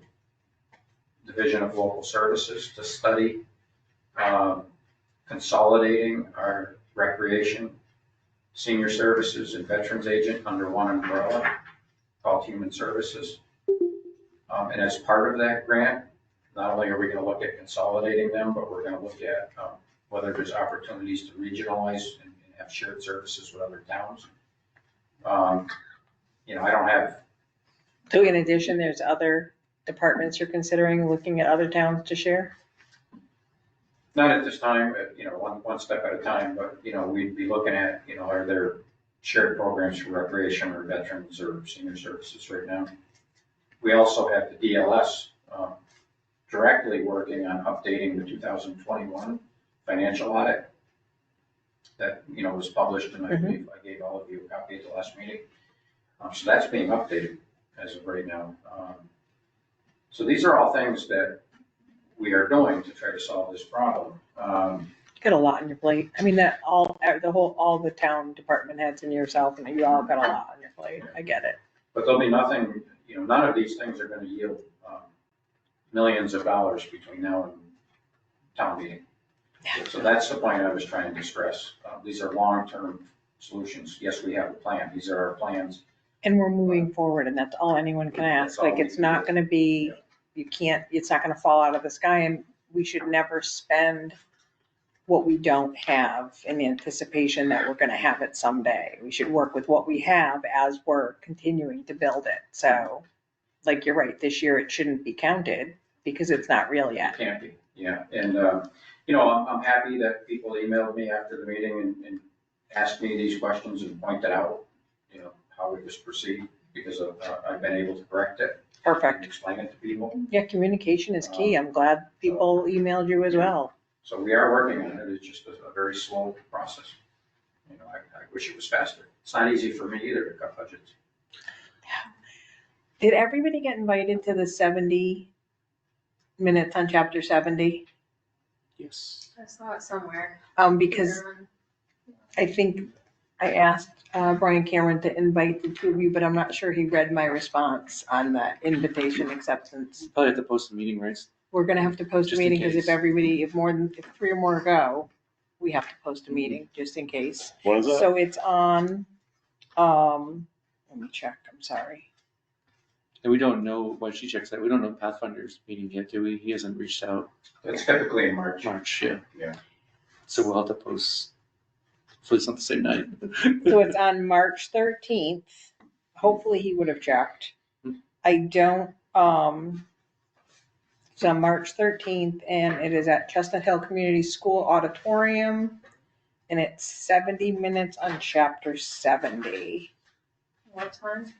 Division of Local Services to study consolidating our recreation, senior services, and veterans agent under one umbrella called Human Services. And as part of that grant, not only are we going to look at consolidating them, but we're going to look at whether there's opportunities to regionalize and have shared services with other towns. I don't have. So in addition, there's other departments you're considering looking at other towns to share? Not at this time, one step at a time, but, we'd be looking at, are there shared programs for recreation or veterans or senior services right now? We also have the DLS directly working on updating the 2021 financial audit that, was published, and I believe I gave all of you a copy at the last meeting. So that's being updated as of right now. So these are all things that we are doing to try to solve this problem. Got a lot on your plate. I mean, all the town department heads and yourself, and you all got a lot on your plate. I get it. But there'll be nothing, none of these things are going to yield millions of dollars between now and town meeting. So that's the point I was trying to stress. These are long-term solutions. Yes, we have a plan. These are our plans. And we're moving forward, and that's all anyone can ask. Like, it's not gonna be, it's not gonna fall out of the sky, and we should never spend what we don't have in anticipation that we're gonna have it someday. We should work with what we have as we're continuing to build it. So, like, you're right, this year it shouldn't be counted because it's not real yet. Can't be, yeah. And, I'm happy that people emailed me after the meeting and asked me these questions and pointed out, how we just proceed, because I've been able to correct it. Perfect. And explain it to people. Yeah, communication is key. I'm glad people emailed you as well. So we are working on it. It's just a very slow process. I wish it was faster. It's not easy for me either to cut budgets. Did everybody get invited to the 70 minutes on chapter 70? Yes. I saw it somewhere. Because I think I asked Brian Cameron to invite the two of you, but I'm not sure he read my response on the invitation acceptance. Probably have to post a meeting, right? We're gonna have to post a Just in meeting, because case. if three or more go, we have to post a meeting, just in case. What is that? So it's on, let me check, I'm sorry. And we don't know, why she checks that, we don't know Pathfinder's meeting yet, do we? He hasn't reached out. It's typically in March. March, yeah. Yeah. So we'll have to post, hopefully it's not the same night. So it's on March 13th. Hopefully he would have checked. I don't, it's on March 13th, and it is at Chestnut Hill Community School Auditorium, and it's 70 minutes on chapter 70. What time?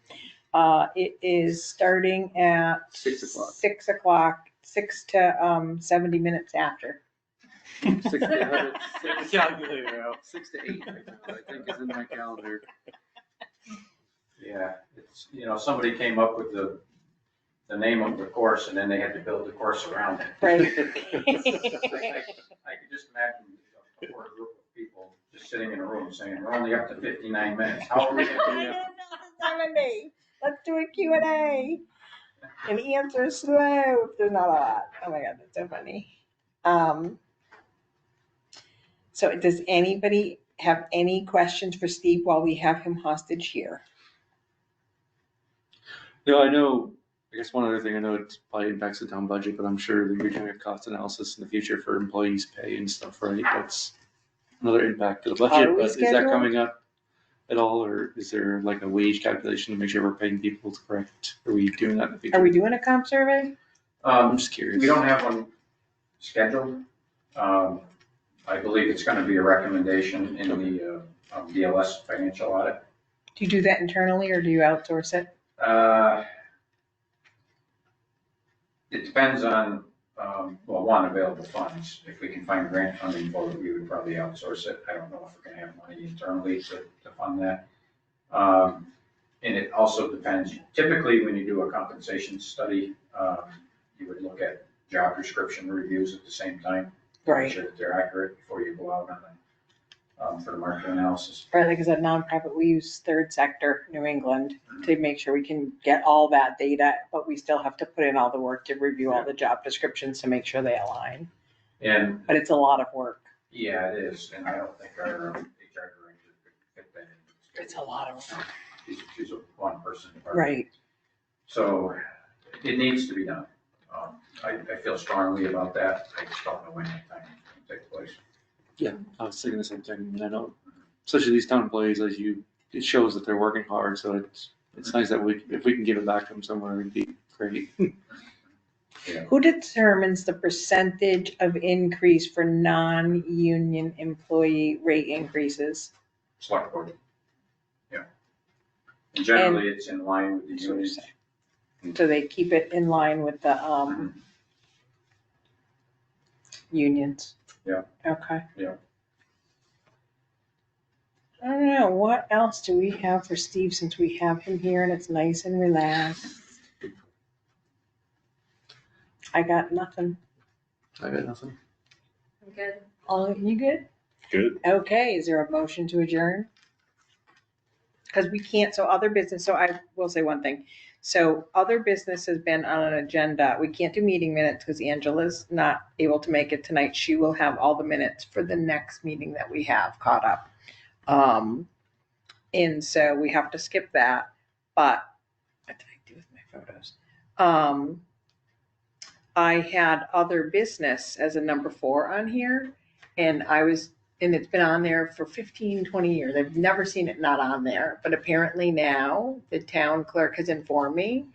It is starting at 6 o'clock. 6 o'clock, 6 to 70 minutes after. 6 to 8, 6 to 8, I think is in my calendar. Yeah, it's, somebody came up with the name of the course, and then they had to build the course around it. Right. I could just imagine a poor group of people just sitting in a room saying, we're only up to 59 minutes. How are we going to do that? 70. Let's do a Q&A. And answer slow if there's not a lot. Oh my God, that's so funny. So does anybody have any questions for Steve while we have him hostage here? No, I know, I guess one other thing, I know it probably impacts the town budget, but I'm sure that you're doing a cost analysis in the future for employees' pay and stuff, right? That's another impact to the budget, Are we but is that scheduled? coming up at all, or is there like a wage calculation to make sure we're paying people correct? Are we doing that in the future? Are we doing a comp survey? I'm just curious. We don't have one scheduled. I believe it's going to be a recommendation in the DLS financial audit. Do you do that internally or do you outsource it? It depends on, one, available funds. If we can find grant funding for it, we would probably outsource it. I don't know if we're going to have money internally to fund that. And it also depends, typically when you do a compensation study, you would look at job description reviews at the same time. Right. Make sure that they're accurate before you go out on them, for the market analysis. Right, like as a nonprofit, we use Third Sector New England to make sure we can get all that data, but we still have to put in all the work to review all the job descriptions to make sure they align. And, But it's a lot of work. yeah, it is, and I don't think our HR director could fit that in. It's a lot of work. She's a one-person department. Right. So it needs to be done. I feel strongly about that. I just don't know when that time is going to take place. Yeah, I was thinking the same thing, and I know, especially these town employees, it shows that they're working hard, so it's nice that if we can give it back to them somewhere, it'd be great. Who determines the percentage of increase for non-union employee rate increases? Select board. Yeah. And generally, it's in line with the unions. So they keep it in line with the, unions? Yeah. Okay. Yeah. I don't know, what else do we have for Steve since we have him here and it's nice and relaxed? I got nothing. I got nothing. I'm good. Oh, you good? Good. Okay, is there a motion to adjourn? Because we can't, so other business, so I will say one thing. So other business has been on an agenda. We can't do meeting minutes because Angela's not able to make it tonight. She will have all the minutes for the next meeting that we have caught up. And so we have to skip that, but what did I do with my photos? I had other business as a number 4 on here, and it's been on there for 15, 20 years. I've never seen it not on there, but apparently now the town clerk has informed me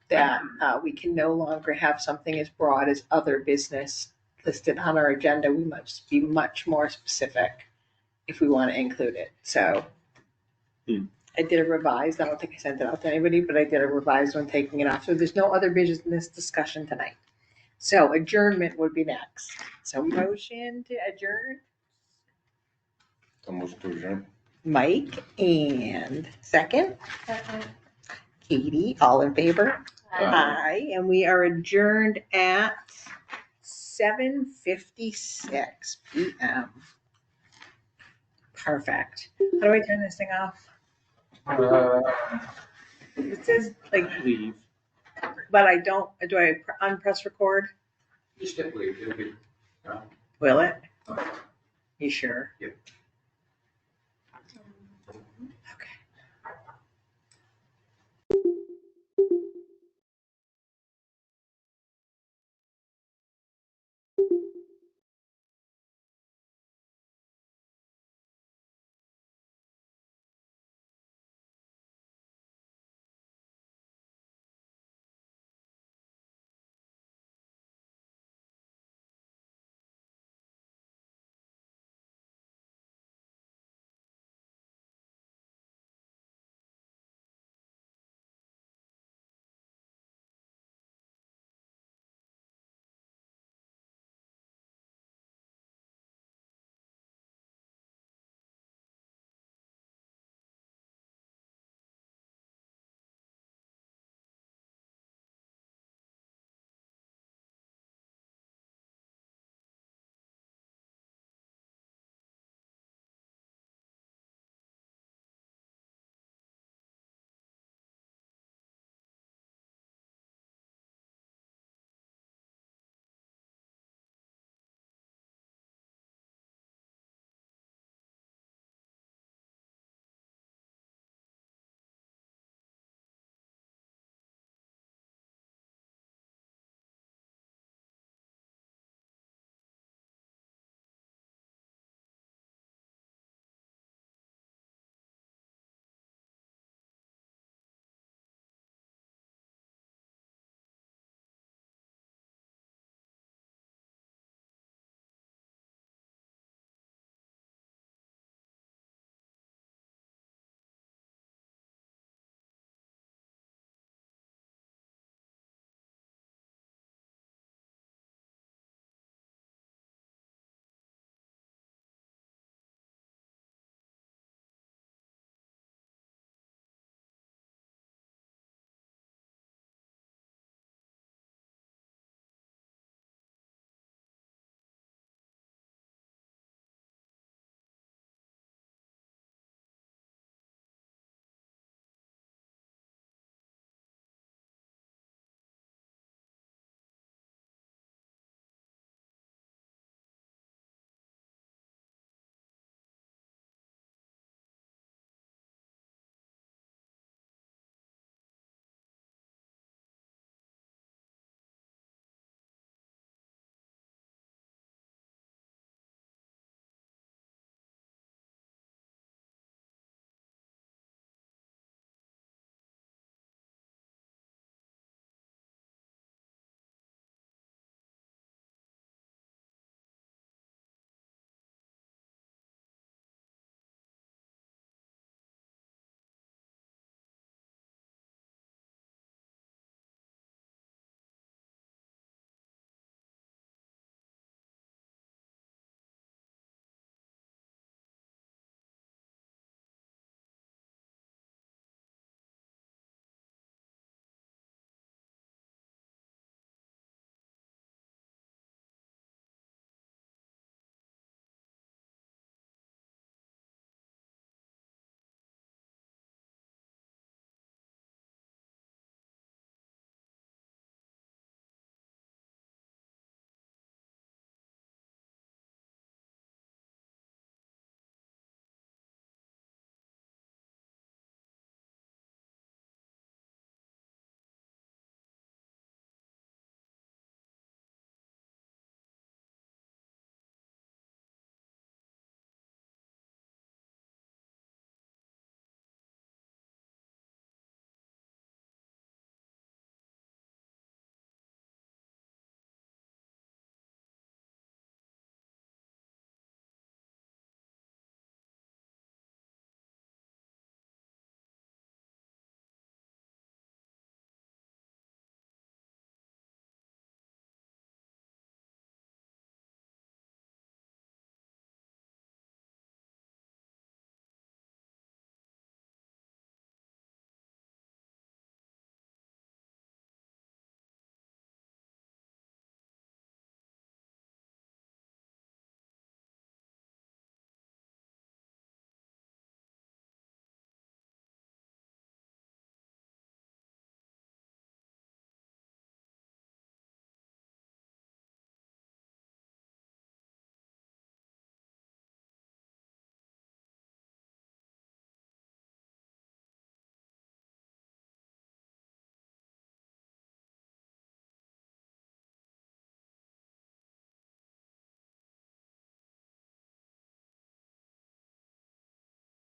that we can no longer have something as broad as other business listed on our agenda. We must be much more specific if we want to include it. So I did a revised, I don't think I sent it out to anybody, but I did a revised one taking it off. So there's no other business discussion tonight. So adjournment would be next. So motion to adjourn, A motion to adjourn. Mike, and second, Katie, all in favor? Aye, and we are adjourned at 7:56 PM. Perfect. How do I turn this thing off? It says like, Leave. but I don't, do I unpress record? Just hit leave, it'll be, Will it? You sure? Yep.